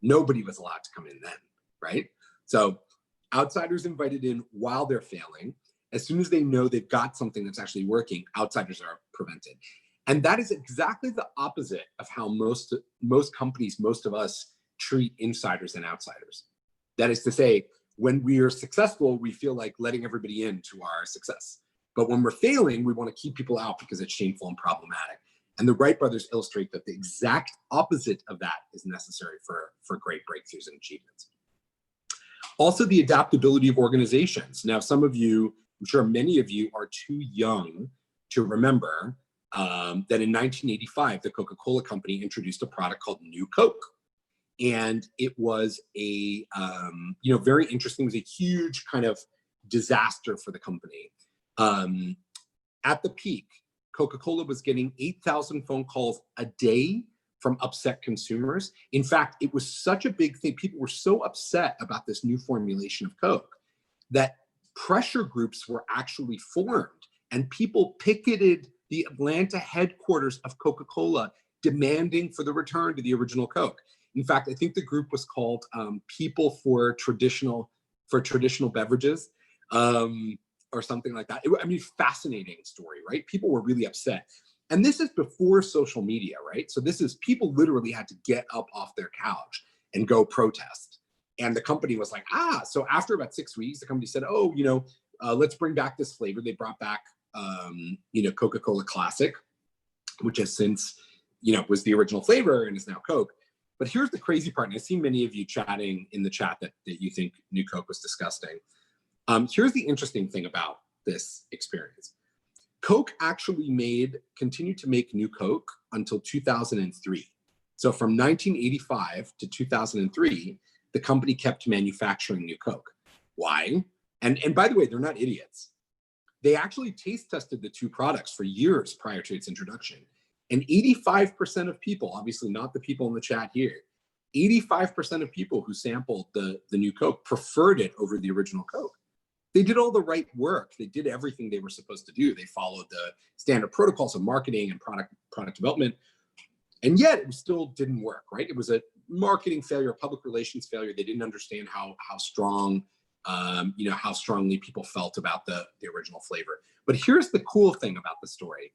Speaker 2: Nobody was allowed to come in then, right? So outsiders invited in while they're failing. As soon as they know they've got something that's actually working, outsiders are prevented. And that is exactly the opposite of how most companies, most of us, treat insiders and outsiders. That is to say, when we are successful, we feel like letting everybody into our success. But when we're failing, we want to keep people out because it's shameful and problematic. And the Wright brothers illustrate that the exact opposite of that is necessary for great breakthroughs and achievements. Also, the adaptability of organizations. Now, some of you, I'm sure many of you, are too young to remember that in 1985, the Coca-Cola Company introduced a product called New Coke. And it was a, very interesting. It was a huge kind of disaster for the company. At the peak, Coca-Cola was getting 8,000 phone calls a day from upset consumers. In fact, it was such a big thing. People were so upset about this new formulation of Coke that pressure groups were actually formed, and people picketed the Atlanta headquarters of Coca-Cola demanding for the return to the original Coke. In fact, I think the group was called People for Traditional Beverages, or something like that. Fascinating story, right? People were really upset. And this is before social media, right? So this is, people literally had to get up off their couch and go protest. And the company was like, so after about 6 weeks, the company said, let's bring back this flavor. They brought back, Coca-Cola Classic, which has since was the original flavor and is now Coke. But here's the crazy part, and I see many of you chatting in the chat that you think New Coke was disgusting. Here's the interesting thing about this experience. Coke actually continued to make New Coke until 2003. So from 1985 to 2003, the company kept manufacturing New Coke. Why? And by the way, they're not idiots. They actually taste tested the two products for years prior to its introduction. And 85% of people, obviously not the people in the chat here, 85% of people who sampled the New Coke preferred it over the original Coke. They did all the right work. They did everything they were supposed to do. They followed the standard protocols of marketing and product development. And yet it still didn't work, right? It was a marketing failure, a public relations failure. They didn't understand how strong, how strongly people felt about the original flavor. But here's the cool thing about the story.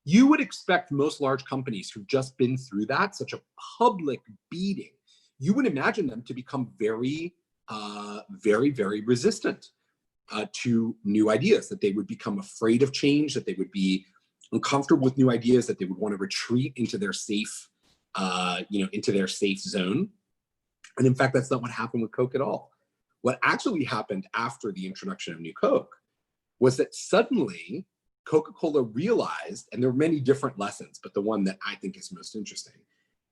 Speaker 2: You would expect most large companies who've just been through that, such a public beating, you would imagine them to become very, very resistant to new ideas, that they would become afraid of change, that they would be uncomfortable with new ideas, that they would want to retreat into their safe, into their safe zone. And in fact, that's not what happened with Coke at all. What actually happened after the introduction of New Coke was that suddenly Coca-Cola realized, and there are many different lessons, but the one that I think is most interesting,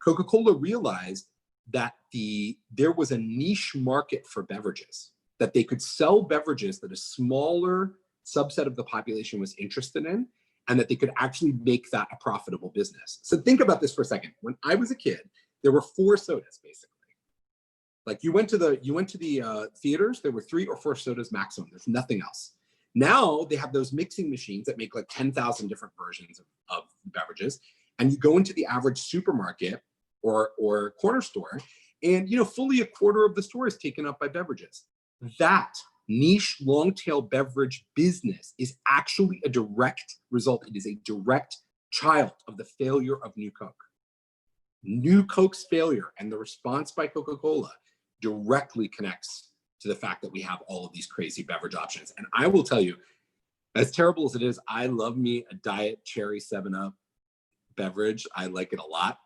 Speaker 2: Coca-Cola realized that there was a niche market for beverages, that they could sell beverages that a smaller subset of the population was interested in, and that they could actually make that a profitable business. So think about this for a second. When I was a kid, there were 4 sodas basically. Like you went to the theaters, there were 3 or 4 sodas maximum. There's nothing else. Now they have those mixing machines that make like 10,000 different versions of beverages, and you go into the average supermarket or corner store, and fully a quarter of the store is taken up by beverages. That niche long tail beverage business is actually a direct result. It is a direct child of the failure of New Coke. New Coke's failure and the response by Coca-Cola directly connects to the fact that we have all of these crazy beverage options. And I will tell you, as terrible as it is, I love me a diet cherry 7-Up beverage. I like it a lot.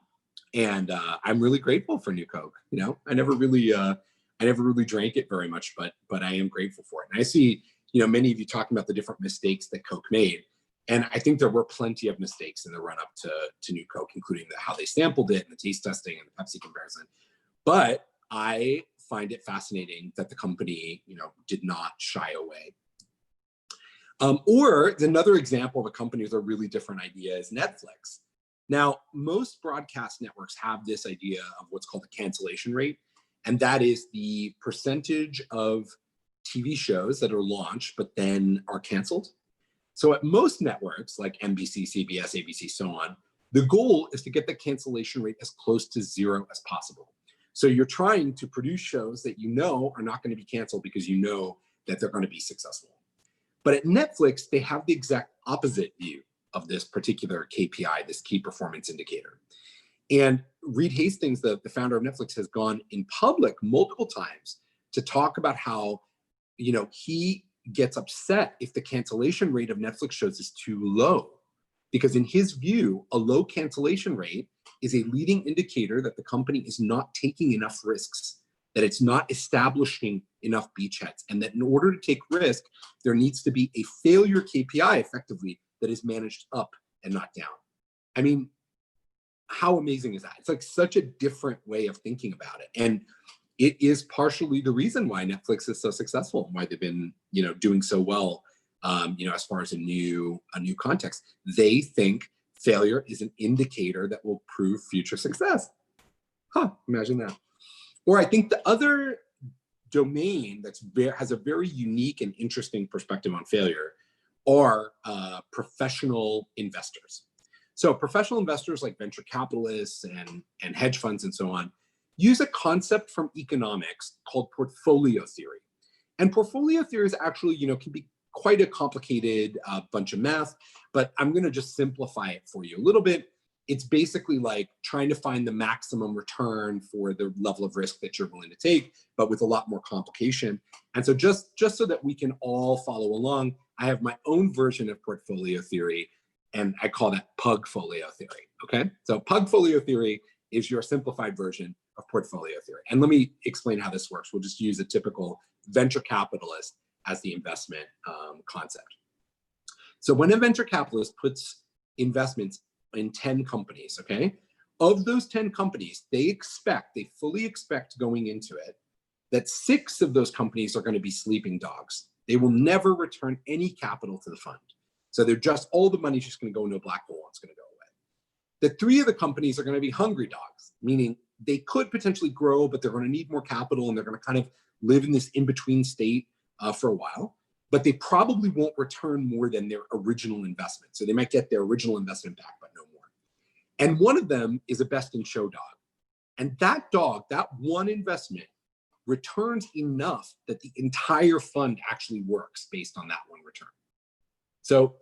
Speaker 2: And I'm really grateful for New Coke. I never really drank it very much, but I am grateful for it. And I see, many of you talking about the different mistakes that Coke made. And I think there were plenty of mistakes in the run up to New Coke, including how they sampled it and the taste testing and the Pepsi comparison. But I find it fascinating that the company, did not shy away. Or another example of a company with a really different idea is Netflix. Now, most broadcast networks have this idea of what's called a cancellation rate, and that is the percentage of TV shows that are launched but then are canceled. So at most networks like NBC, CBS, ABC, so on, the goal is to get the cancellation rate as close to 0 as possible. So you're trying to produce shows that are not going to be canceled because that they're going to be successful. But at Netflix, they have the exact opposite view of this particular KPI, this key performance indicator. And Reed Hastings, the founder of Netflix, has gone in public multiple times to talk about how, he gets upset if the cancellation rate of Netflix shows is too low. Because in his view, a low cancellation rate is a leading indicator that the company is not taking enough risks, that it's not establishing enough beachheads, and that in order to take risk, there needs to be a failure KPI effectively that is managed up and not down. I mean, how amazing is that? It's like such a different way of thinking about it. And it is partially the reason why Netflix is so successful, why they've been, doing so well, as far as a new context. They think failure is an indicator that will prove future success. Imagine that. Or I think the other domain has a very unique and interesting perspective on failure are professional investors. So professional investors like venture capitalists and hedge funds and so on use a concept from economics called portfolio theory. And portfolio theory is actually, can be quite a complicated bunch of math, but I'm going to just simplify it for you a little bit. It's basically like trying to find the maximum return for the level of risk that you're willing to take, but with a lot more complication. And so just so that we can all follow along, I have my own version of portfolio theory. And I call that pugfolio theory, okay? So pugfolio theory is your simplified version of portfolio theory. And let me explain how this works. We'll just use a typical venture capitalist as the investment concept. So when a venture capitalist puts investments in 10 companies, okay? Of those 10 companies, they fully expect going into it that 6 of those companies are going to be sleeping dogs. They will never return any capital to the fund. So they're just, all the money's just going to go into a black hole. It's going to go away. The 3 of the companies are going to be hungry dogs, meaning they could potentially grow, but they're going to need more capital and they're going to kind of live in this in-between state for a while. But they probably won't return more than their original investment. So they might get their original investment back, but no more. And one of them is a best in show dog. And that dog, that one investment, returns enough that the entire fund actually works based on that one return. So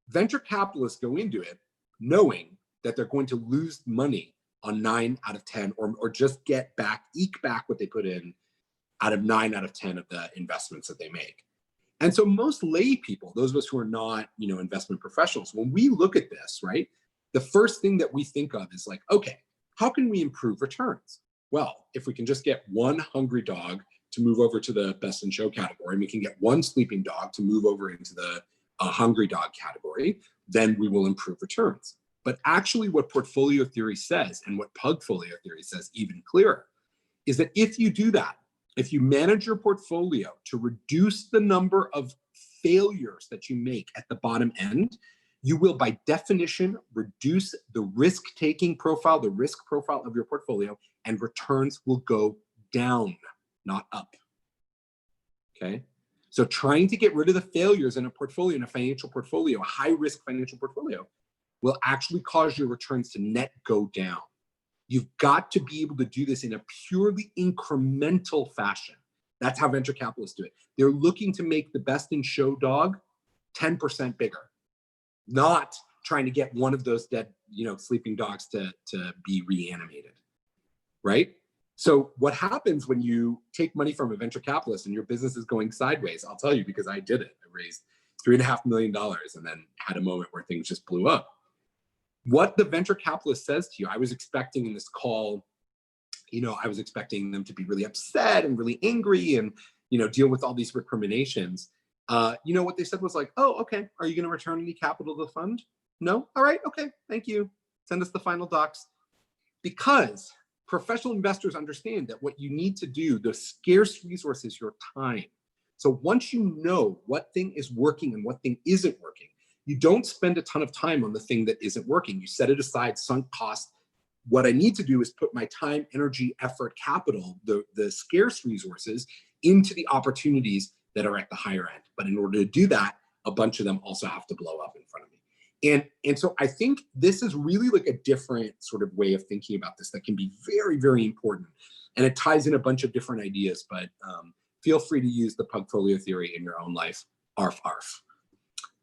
Speaker 2: venture capitalists go into it knowing that they're going to lose money on 9 out of 10, or just eke back what they put in out of 9 out of 10 of the investments that they make. And so most lay people, those of us who are not, investment professionals, when we look at this, right, the first thing that we think of is like, okay, how can we improve returns? Well, if we can just get one hungry dog to move over to the best in show category, and we can get one sleeping dog to move over into the hungry dog category, then we will improve returns. But actually what portfolio theory says, and what pugfolio theory says even clearer, is that if you do that, if you manage your portfolio to reduce the number of failures that you make at the bottom end, you will by definition reduce the risk-taking profile, the risk profile of your portfolio, and returns will go down, not up, okay? So trying to get rid of the failures in a portfolio, in a financial portfolio, a high-risk financial portfolio, will actually cause your returns to net go down. You've got to be able to do this in a purely incremental fashion. That's how venture capitalists do it. They're looking to make the best in show dog 10% bigger, not trying to get one of those dead, sleeping dogs to be reanimated, right? So what happens when you take money from a venture capitalist and your business is going sideways? I'll tell you, because I did it. I raised $3.5 million and then had a moment where things just blew up. What the venture capitalist says to you, I was expecting in this call, I was expecting them to be really upset and really angry and, deal with all these recriminations. What they said was like, oh, okay, are you going to return any capital to the fund? No? All right, okay, thank you. Send us the final docs. Because professional investors understand that what you need to do, the scarce resource is your time. So once you know what thing is working and what thing isn't working, you don't spend a ton of time on the thing that isn't working. You set it aside, sunk cost. What I need to do is put my time, energy, effort, capital, the scarce resources into the opportunities that are at the higher end. But in order to do that, a bunch of them also have to blow up in front of me. And so I think this is really like a different sort of way of thinking about this that can be very, very important. And it ties in a bunch of different ideas, but feel free to use the pugfolio theory in your own life. Arf, arf.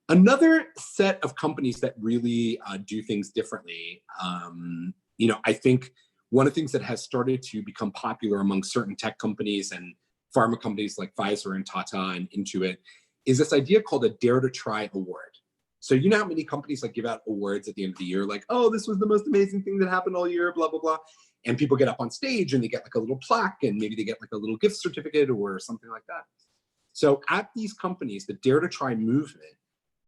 Speaker 2: Another set of companies that really do things differently, I think one of the things that has started to become popular among certain tech companies and pharma companies like Pfizer and Tata and Intuit is this idea called a Dare to Try award. So you know how many companies like give out awards at the end of the year, like, oh, this was the most amazing thing that happened all year, blah, blah, blah. And people get up on stage and they get like a little plaque and maybe they get like a little gift certificate or something like that. So at these companies, the Dare to Try movement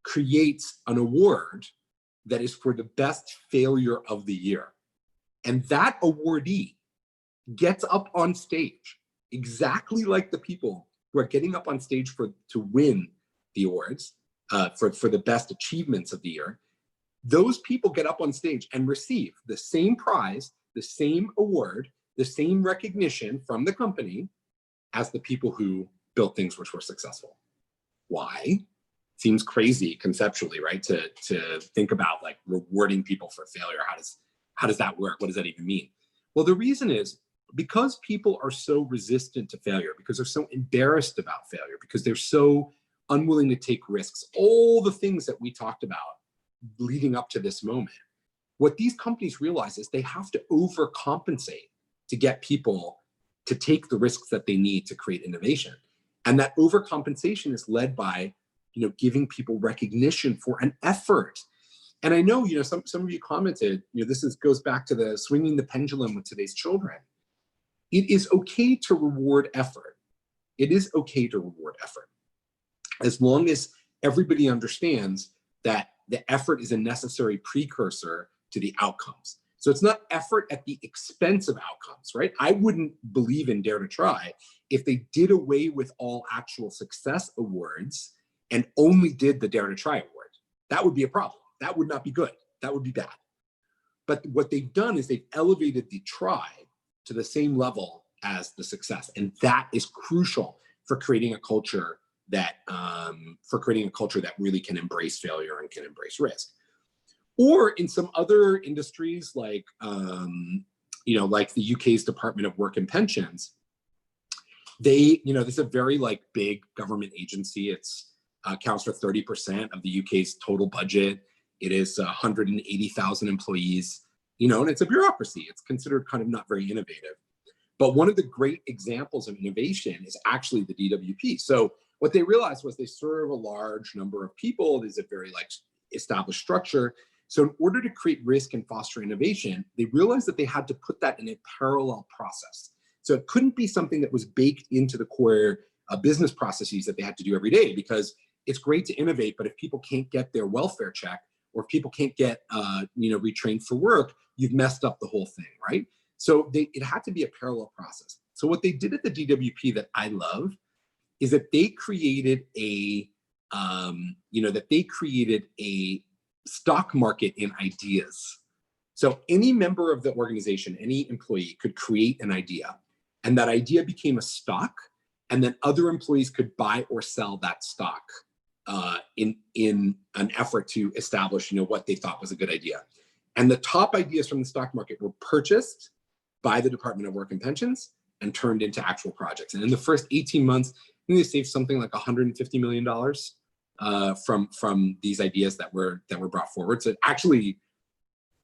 Speaker 2: creates an award that is for the best failure of the year. And that awardee gets up on stage exactly like the people who are getting up on stage to win the awards for the best achievements of the year. Those people get up on stage and receive the same prize, the same award, the same recognition from the company as the people who built things which were successful. Why? Seems crazy conceptually, right? To think about like rewarding people for failure. How does that work? What does that even mean? Well, the reason is because people are so resistant to failure, because they're so embarrassed about failure, because they're so unwilling to take risks, all the things that we talked about leading up to this moment. What these companies realize is they have to overcompensate to get people to take the risks that they need to create innovation. And that overcompensation is led by, giving people recognition for an effort. And I know, some of you commented, goes back to the swinging the pendulum with today's children. It is okay to reward effort. It is okay to reward effort, as long as everybody understands that the effort is a necessary precursor to the outcomes. So it's not effort at the expense of outcomes, right? I wouldn't believe in Dare to Try if they did away with all actual success awards and only did the Dare to Try award. That would be a problem. That would not be good. That would be bad. But what they've done is they've elevated the try to the same level as the success. And that is crucial for creating a culture that really can embrace failure and can embrace risk. Or in some other industries like like the UK's Department of Work and Pensions, this is a very big government agency. It's accounts for 30% of the UK's total budget. It is 180,000 employees, and it's a bureaucracy. It's considered kind of not very innovative. But one of the great examples of innovation is actually the DWP. So what they realized was they serve a large number of people. There's a very established structure. So in order to create risk and foster innovation, they realized that they had to put that in a parallel process. So it couldn't be something that was baked into the core business processes that they had to do every day, because it's great to innovate, but if people can't get their welfare check, or if people can't get retrained for work, you've messed up the whole thing, right? So it had to be a parallel process. So what they did at the DWP that I love is that they created a stock market in ideas. So any member of the organization, any employee could create an idea, and that idea became a stock, and then other employees could buy or sell that stock in an effort to establish what they thought was a good idea. And the top ideas from the stock market were purchased by the Department of Work and Pensions and turned into actual projects. And in the first 18 months, I think they saved something like $150 million from these ideas that were brought forward. So it actually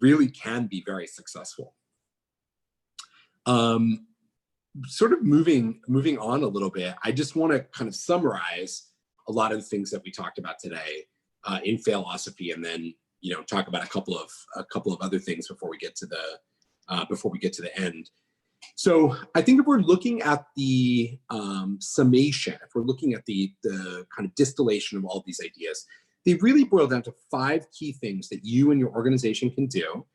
Speaker 2: really can be very successful. Sort of moving on a little bit, I just want to kind of summarize a lot of the things that we talked about today in Failosophy, and then talk about a couple of other things before we get to the end. So I think if we're looking at the summation, if we're looking at the kind of distillation of all of these ideas, they really boil down to 5 key things that you and your organization can do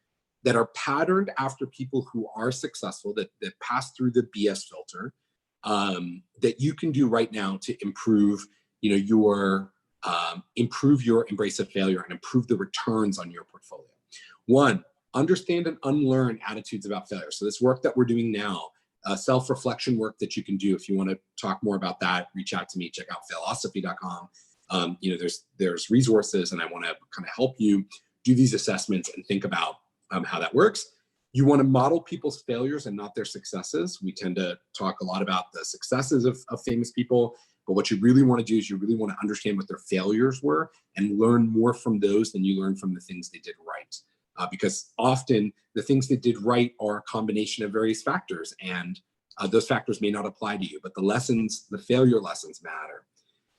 Speaker 2: that are patterned after people who are successful, that pass through the BS filter, that you can do right now to improve your embrace of failure and improve the returns on your portfolio. 1, understand and unlearn attitudes about failure. So this work that we're doing now, self-reflection work that you can do. If you want to talk more about that, reach out to me, check out failosophy.com. There's resources, and I want to kind of help you do these assessments and think about how that works. You want to model people's failures and not their successes. We tend to talk a lot about the successes of famous people, but what you really want to do is you really want to understand what their failures were and learn more from those than you learn from the things they did right. Because often the things they did right are a combination of various factors, and those factors may not apply to you, but the failure lessons matter.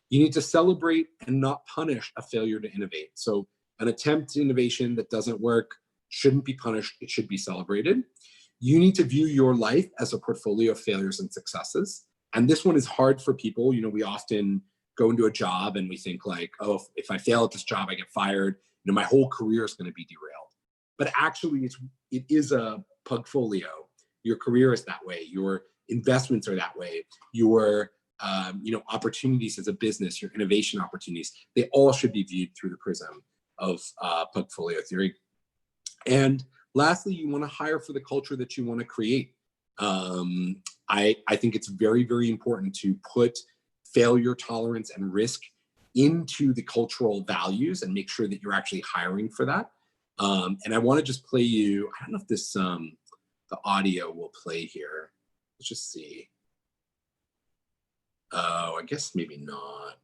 Speaker 2: You need to celebrate and not punish a failure to innovate. So an attempt at innovation that doesn't work shouldn't be punished, it should be celebrated. You need to view your life as a portfolio of failures and successes. And this one is hard for people. We often go into a job and we think like, oh, if I fail at this job, I get fired. My whole career is going to be derailed. But actually, it is a portfolio. Your career is that way. Your investments are that way. Your opportunities as a business, your innovation opportunities, they all should be viewed through the prism of portfolio theory. And lastly, you want to hire for the culture that you want to create. I think it's very, very important to put failure tolerance and risk into the cultural values and make sure that you're actually hiring for that. And I want to just play you, I don't know if this, the audio will play here. Let's just see. Oh, I guess maybe not.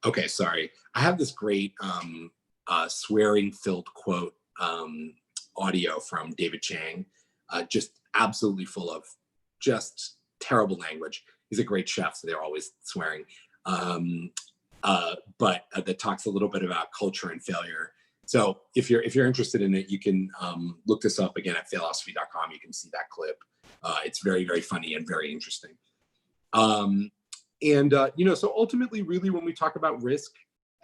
Speaker 2: Okay, sorry. I have this great swearing-filled quote audio from David Chang, just absolutely full of just terrible language. He's a great chef, so they're always swearing. But that talks a little bit about culture and failure. So if you're interested in it, you can look this up again at failosophy.com. You can see that clip. It's very, very funny and very interesting. So ultimately, really, when we talk about risk,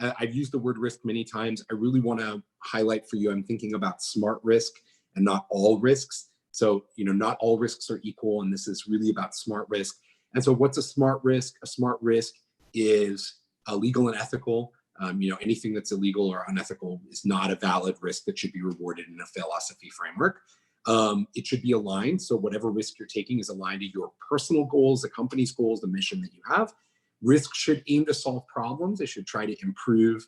Speaker 2: I've used the word risk many times. I really want to highlight for you, I'm thinking about smart risk and not all risks. So, not all risks are equal, and this is really about smart risk. And so what's a smart risk? A smart risk is legal and ethical. Anything that's illegal or unethical is not a valid risk that should be rewarded in a philosophy framework. It should be aligned. So whatever risk you're taking is aligned to your personal goals, the company's goals, the mission that you have. Risk should aim to solve problems. It should try to improve,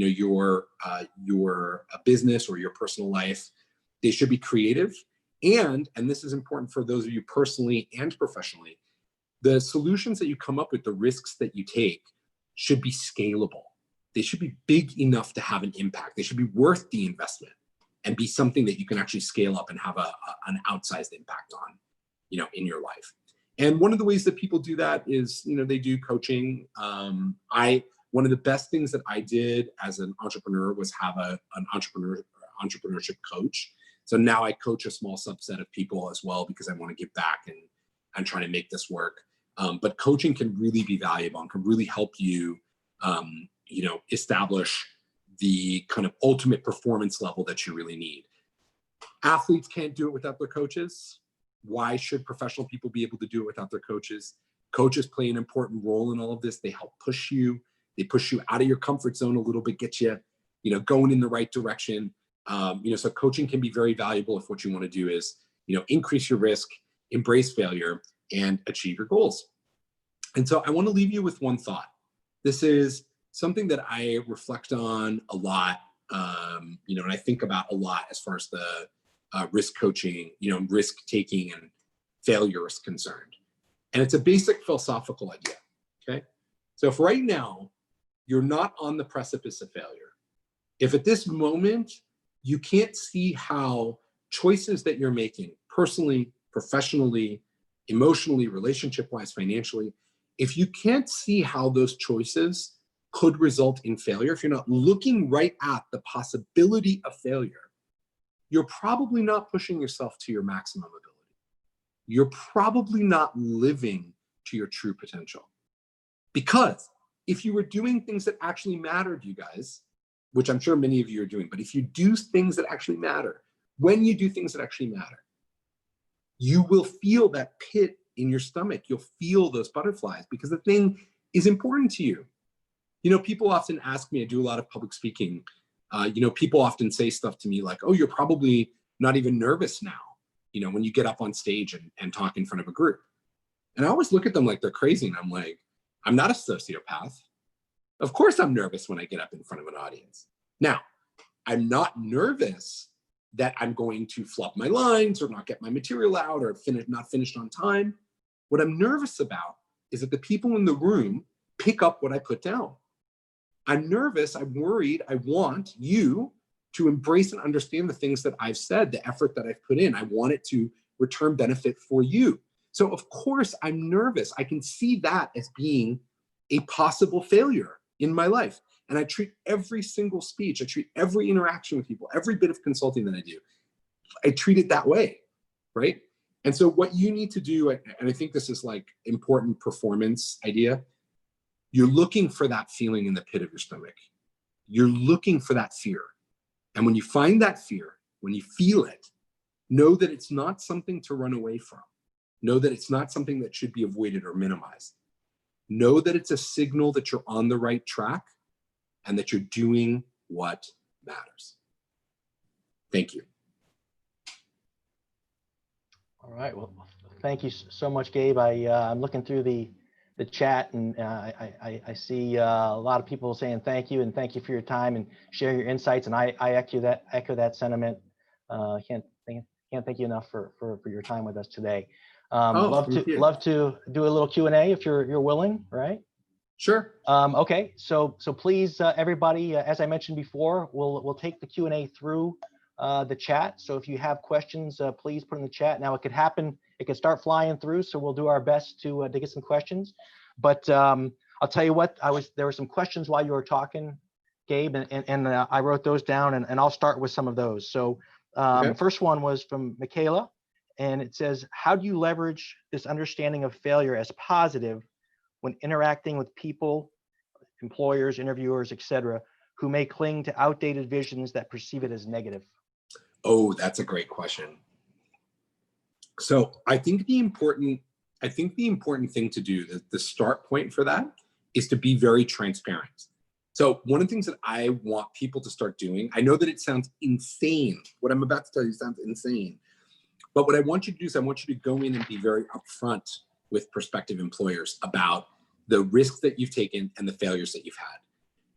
Speaker 2: your business or your personal life. They should be creative. And this is important for those of you personally and professionally, the solutions that you come up with, the risks that you take should be scalable. They should be big enough to have an impact. They should be worth the investment and be something that you can actually scale up and have an outsized impact on, in your life. And one of the ways that people do that is, they do coaching. One of the best things that I did as an entrepreneur was have an entrepreneurship coach. So now I coach a small subset of people as well, because I want to give back and try to make this work. But coaching can really be valuable and can really help you, establish the kind of ultimate performance level that you really need. Athletes can't do it without their coaches. Why should professional people be able to do it without their coaches? Coaches play an important role in all of this. They help push you. They push you out of your comfort zone a little bit, get you, going in the right direction. So coaching can be very valuable if what you want to do is, increase your risk, embrace failure, and achieve your goals. And so I want to leave you with one thought. This is something that I reflect on a lot, and I think about a lot as far as the risk coaching, risk taking and failure is concerned. And it's a basic philosophical idea, okay? So if right now you're not on the precipice of failure, if at this moment you can't see how choices that you're making personally, professionally, emotionally, relationship-wise, financially, if you can't see how those choices could result in failure, if you're not looking right at the possibility of failure, you're probably not pushing yourself to your maximum ability. You're probably not living to your true potential. Because if you were doing things that actually mattered, you guys, which I'm sure many of you are doing, but if you do things that actually matter, when you do things that actually matter, you will feel that pit in your stomach. You'll feel those butterflies because the thing is important to you. People often ask me, I do a lot of public speaking. People often say stuff to me like, oh, you're probably not even nervous now, when you get up on stage and talk in front of a group. And I always look at them like they're crazy. And I'm like, I'm not a sociopath. Of course I'm nervous when I get up in front of an audience. Now, I'm not nervous that I'm going to flub my lines or not get my material out or not finished on time. What I'm nervous about is that the people in the room pick up what I put down. I'm nervous, I'm worried, I want you to embrace and understand the things that I've said, the effort that I've put in. I want it to return benefit for you. So of course I'm nervous. I can see that as being a possible failure in my life. And I treat every single speech, I treat every interaction with people, every bit of consulting that I do, I treat it that way, right? And so what you need to do, and I think this is like important performance idea, you're looking for that feeling in the pit of your stomach. You're looking for that fear. And when you find that fear, when you feel it, know that it's not something to run away from. Know that it's not something that should be avoided or minimized. Know that it's a signal that you're on the right track and that you're doing what matters. Thank you.
Speaker 1: All right. Well, thank you so much, Gabe. I'm looking through the chat, and I see a lot of people saying thank you and thank you for your time and sharing your insights. And I echo that sentiment. Can't thank you enough for your time with us today. Love to do a little Q&A if you're willing, right?
Speaker 2: Sure.
Speaker 1: Okay. So please, everybody, as I mentioned before, we'll take the Q&A through the chat. So if you have questions, please put in the chat. Now it could start flying through, so we'll do our best to get some questions. But I'll tell you what, there were some questions while you were talking, Gabe, and I wrote those down, and I'll start with some of those. So
Speaker 2: Okay.
Speaker 1: the first one was from Michaela, and it says, how do you leverage this understanding of failure as positive when interacting with people, employers, interviewers, etc., who may cling to outdated visions that perceive it as negative?
Speaker 2: Oh, that's a great question. So I think the important thing to do, the start point for that, is to be very transparent. So one of the things that I want people to start doing, I know that it sounds insane. What I'm about to tell you sounds insane. But what I want you to do is I want you to go in and be very upfront with prospective employers about the risks that you've taken and the failures that you've had.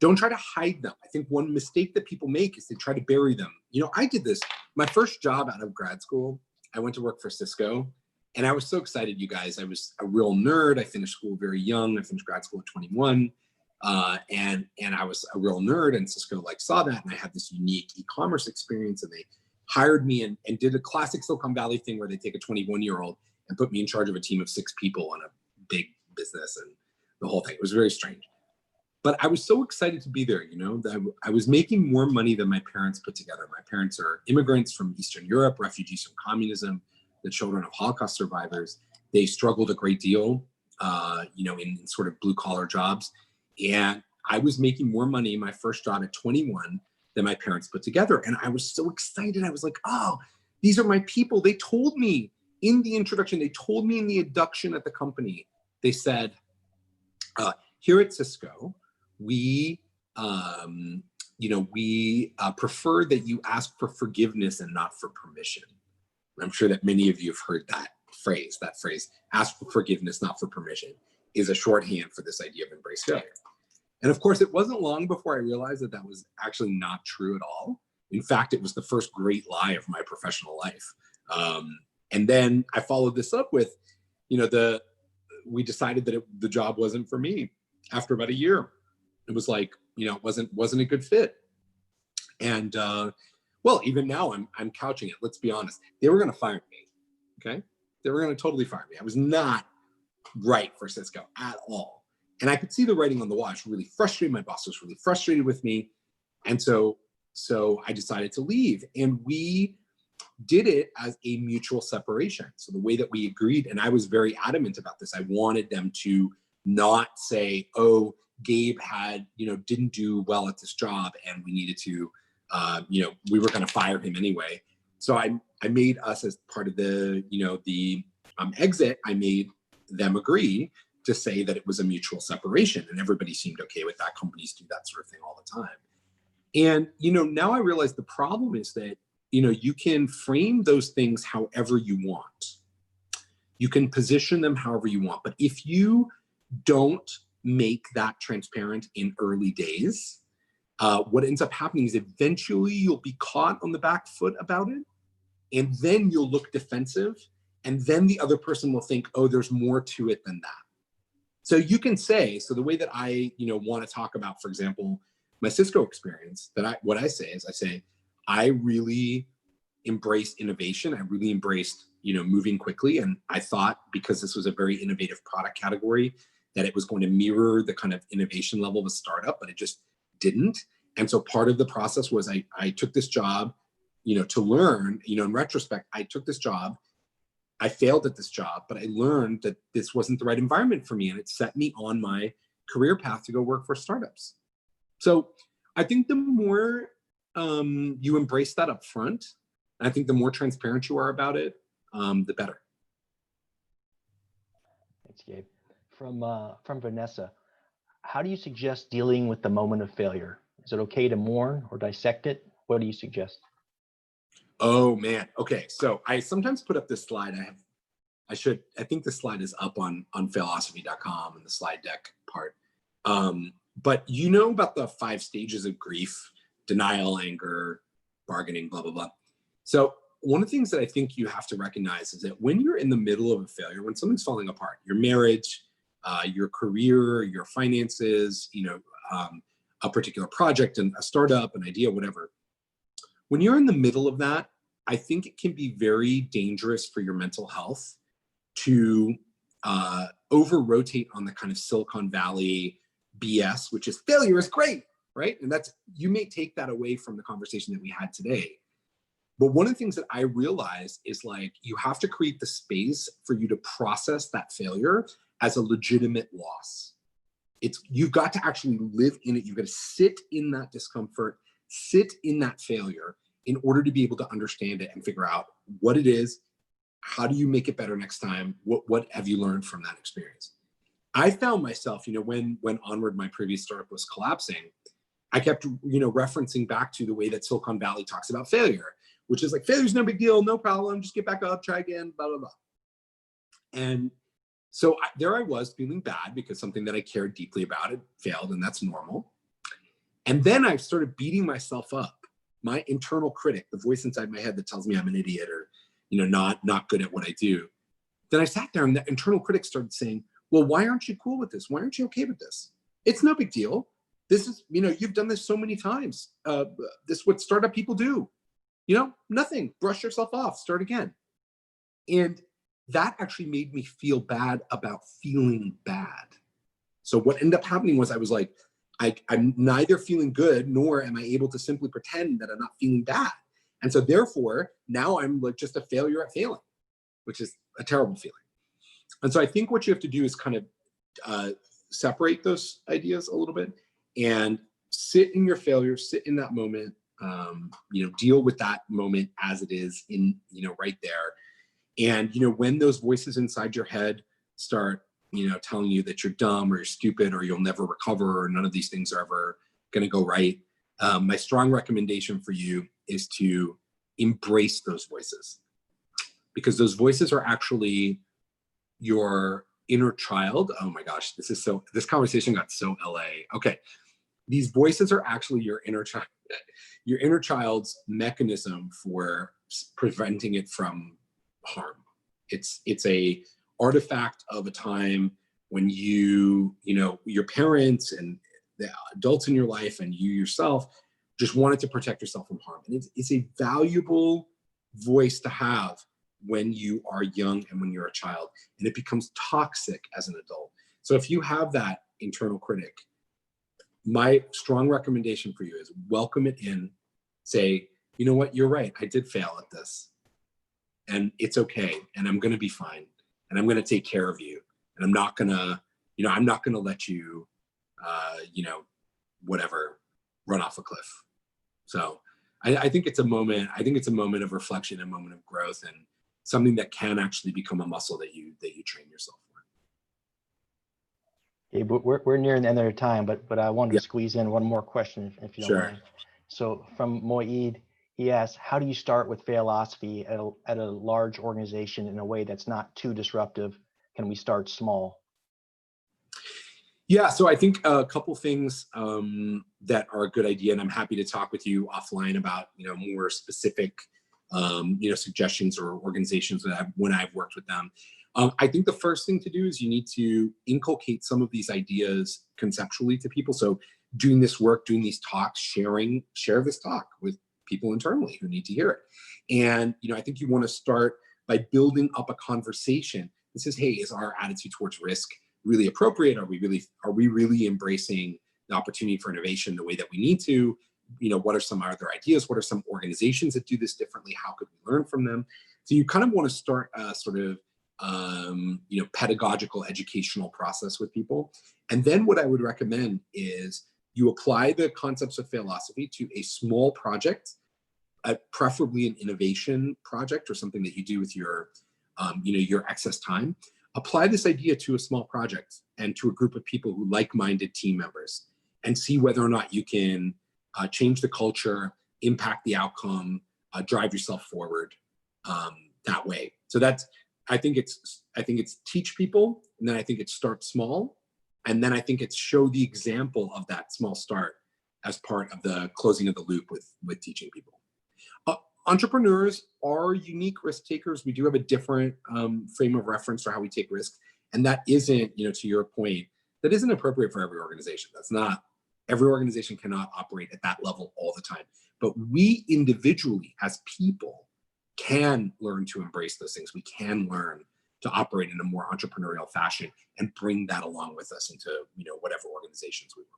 Speaker 2: Don't try to hide them. I think one mistake that people make is they try to bury them. You know, I did this. My first job out of grad school, I went to work for Cisco, and I was so excited, you guys. I was a real nerd. I finished school very young. I finished grad school at 21. And I was a real nerd, and Cisco like saw that, and I had this unique e-commerce experience, and they hired me and did a classic Silicon Valley thing where they take a 21-year-old and put me in charge of a team of 6 people on a big business and the whole thing. It was very strange. But I was so excited to be there, you know, that I was making more money than my parents put together. My parents are immigrants from Eastern Europe, refugees from communism, the children of Holocaust survivors. They struggled a great deal, you know, in sort of blue collar jobs. And I was making more money in my first job at 21 than my parents put together. And I was so excited. I was like, oh, these are my people. They told me in the introduction, they told me in the induction at the company, they said, here at Cisco, we, you know, we prefer that you ask for forgiveness and not for permission. I'm sure that many of you have heard that phrase, ask for forgiveness, not for permission, is a shorthand for this idea of embrace failure. And of course, it wasn't long before I realized that that was actually not true at all. In fact, it was the first great lie of my professional life. And then I followed this up with, you know, we decided that the job wasn't for me after about a year. It was like, you know, it wasn't a good fit. And well, even now I'm couching it. Let's be honest. They were going to fire me. Okay. They were going to totally fire me. I was not right for Cisco at all. And I could see the writing on the wall. I was really frustrated. My boss was really frustrated with me. And so I decided to leave, and we did it as a mutual separation. So the way that we agreed, and I was very adamant about this, I wanted them to not say, oh, Gabe didn't do well at this job and we needed to, we were going to fire him anyway. So I made us, as part of the exit, I made them agree to say that it was a mutual separation, and everybody seemed okay with that. Companies do that sort of thing all the time. And, now I realize the problem is that, you can frame those things however you want. You can position them however you want. But if you don't make that transparent in early days, what ends up happening is eventually you'll be caught on the back foot about it. And then you'll look defensive. And then the other person will think, oh, there's more to it than that. So you can say, so the way that I, want to talk about, for example, my Cisco experience, what I say is I really embraced innovation. I really embraced, moving quickly. And I thought, because this was a very innovative product category, that it was going to mirror the kind of innovation level of a startup, but it just didn't. And so part of the process was I took this job, to learn, in retrospect, I took this job. I failed at this job, but I learned that this wasn't the right environment for me. And it set me on my career path to go work for startups. So I think the more you embrace that up front, I think the more transparent you are about it, the better.
Speaker 1: Thanks, Gabe. From Vanessa, how do you suggest dealing with the moment of failure? Is it okay to mourn or dissect it? What do you suggest?
Speaker 2: Oh man. Okay. So I sometimes put up this slide. I think the slide is up on Failosophy.com and the slide deck part. But about the 5 stages of grief: denial, anger, bargaining, blah, blah, blah. So one of the things that I think you have to recognize is that when you're in the middle of a failure, when something's falling apart, your marriage, your career, your finances, a particular project and a startup, an idea, whatever. When you're in the middle of that, I think it can be very dangerous for your mental health to over-rotate on the kind of Silicon Valley BS, which is failure is great, right? And that's, you may take that away from the conversation that we had today. But one of the things that I realized is like, you have to create the space for you to process that failure as a legitimate loss. You've got to actually live in it. You've got to sit in that discomfort, sit in that failure in order to be able to understand it and figure out what it is. How do you make it better next time? What have you learned from that experience? I found myself, when Onward, my previous startup, was collapsing, I kept, referencing back to the way that Silicon Valley talks about failure, which is like, failure's no big deal, no problem, just get back up, try again, blah, blah, blah. And so there I was feeling bad because something that I cared deeply about had failed, and that's normal. And then I started beating myself up. My internal critic, the voice inside my head that tells me I'm an idiot or, not good at what I do. Then I sat there and that internal critic started saying, well, why aren't you cool with this? Why aren't you okay with this? It's no big deal. This is, you've done this so many times. This is what startup people do. Nothing, brush yourself off, start again. And that actually made me feel bad about feeling bad. So what ended up happening was I was like, I'm neither feeling good, nor am I able to simply pretend that I'm not feeling bad. And so therefore, now I'm like just a failure at failing, which is a terrible feeling. And so I think what you have to do is kind of separate those ideas a little bit and sit in your failure, sit in that moment, deal with that moment as it is in, right there. And, when those voices inside your head start, telling you that you're dumb or you're stupid or you'll never recover or none of these things are ever going to go right, my strong recommendation for you is to embrace those voices, because those voices are actually your inner child. Oh my gosh, this conversation got so LA. Okay. These voices are actually your inner child's mechanism for preventing it from harm. It's a artifact of a time when your parents and the adults in your life and you yourself just wanted to protect yourself from harm. And it's a valuable voice to have when you are young and when you're a child, and it becomes toxic as an adult. So if you have that internal critic, my strong recommendation for you is welcome it in, say, you know what, you're right, I did fail at this. And it's okay, and I'm gonna be fine, and I'm gonna take care of you, and I'm not gonna let you, whatever, run off a cliff. So I think it's a moment. I think it's a moment of reflection, a moment of growth, and something that can actually become a muscle that you train yourself for.
Speaker 1: Okay, but we're nearing the end of our time, but I wanted to squeeze in one more question if you don't mind. So from Moeed, he asks, how do you start with Failosophy at a large organization in a way that's not too disruptive? Can we start small?
Speaker 2: Yeah, so I think a couple things that are a good idea, and I'm happy to talk with you offline about more specific suggestions or organizations that when I've worked with them. I think the first thing to do is you need to inculcate some of these ideas conceptually to people. So doing this work, doing these talks, share this talk with people internally who need to hear it. And I think you want to start by building up a conversation that says, hey, is our attitude towards risk really appropriate? Are we really embracing the opportunity for innovation the way that we need to? What are some other ideas? What are some organizations that do this differently? How could we learn from them? So you kind of want to start a sort of pedagogical educational process with people. And then what I would recommend is you apply the concepts of Failosophy to a small project, preferably an innovation project or something that you do with your excess time. Apply this idea to a small project and to a group of people who like-minded team members, and see whether or not you can change the culture, impact the outcome, drive yourself forward that way. So I think it's teach people, and then I think it's start small, and then I think it's show the example of that small start as part of the closing of the loop with teaching people. Entrepreneurs are unique risk takers. We do have a different frame of reference for how we take risks, and that isn't, to your point, that isn't appropriate for every organization. Every organization cannot operate at that level all the time. But we individually, as people, can learn to embrace those things. We can learn to operate in a more entrepreneurial fashion and bring that along with us into whatever organizations we work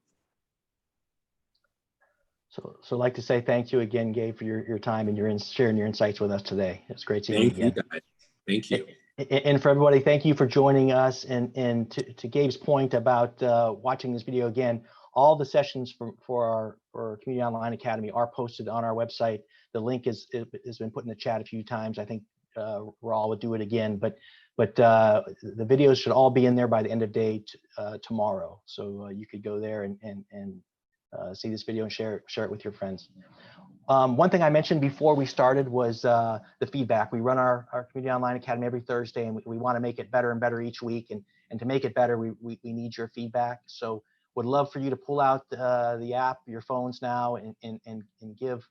Speaker 1: So I'd like to say thank you again, Gabe, for your time and sharing your insights with us today. It's great seeing you
Speaker 2: Thank you,
Speaker 1: again.
Speaker 2: guys. Thank you.
Speaker 1: And for everybody, thank you for joining us. And to Gabe's point about watching this video again, all the sessions for our Community Online Academy are posted on our website. The link has been put in the chat a few times. I think Raul would do it again, but the videos should all be in there by the end of day tomorrow. So you could go there and see this video and share it with your friends. One thing I mentioned before we started was the feedback. We run our Community Online Academy every Thursday, and we want to make it better and better each week. And to make it better, we need your feedback. So would love for you to pull out the app, your phones now, and give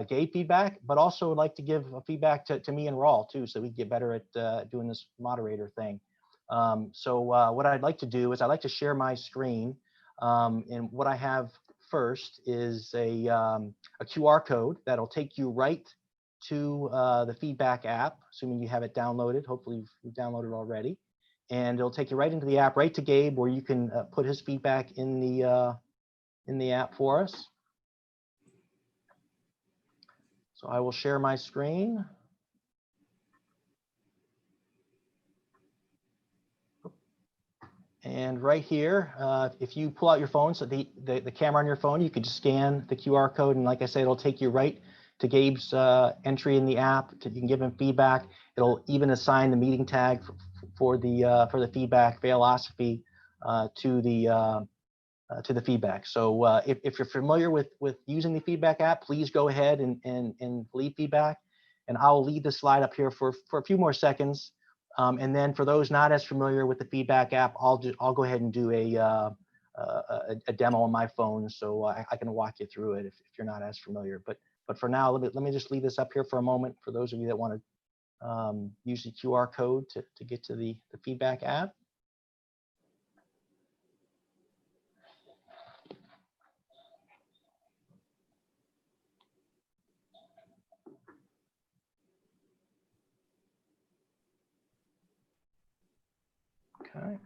Speaker 1: Gabe feedback, but also would like to give feedback to me and Raul too, so we can get better at doing this moderator thing. So what I'd like to do is I'd like to share my screen, and what I have first is a QR code that'll take you right to the feedback app, assuming you have it downloaded. Hopefully you've downloaded already, and it'll take you right into the app, right to Gabe, where you can put his feedback in the app for us. So I will share my screen. And right here, if you pull out your phone, so the camera on your phone, you could just scan the QR code, and like I said, it'll take you right to Gabe's entry in the app. You can give him feedback. It'll even assign the meeting tag for the feedback Failosophy to the feedback. So if you're familiar with using the feedback app, please go ahead and leave feedback. And I'll leave the slide up here for a few more seconds. And then for those not as familiar with the feedback app, I'll go ahead and do a demo on my phone, so I can walk you through it if you're not as familiar. But for now, let me just leave this up here for a moment for those of you that want to use the QR code to get to the feedback app. Okay.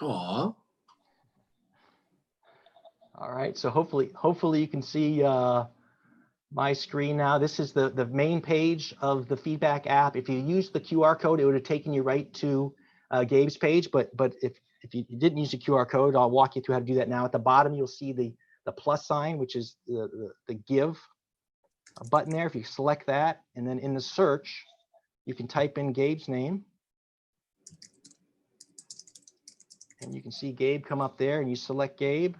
Speaker 2: Aw.
Speaker 1: All right, so hopefully you can see my screen now. This is the main page of the feedback app. If you use the QR code, it would have taken you right to Gabe's page. But if you didn't use the QR code, I'll walk you through how to do that now. At the bottom, you'll see the plus sign, which is the give button there. If you select that, and then in the search, you can type in Gabe's name. And you can see Gabe come up there, and you select Gabe.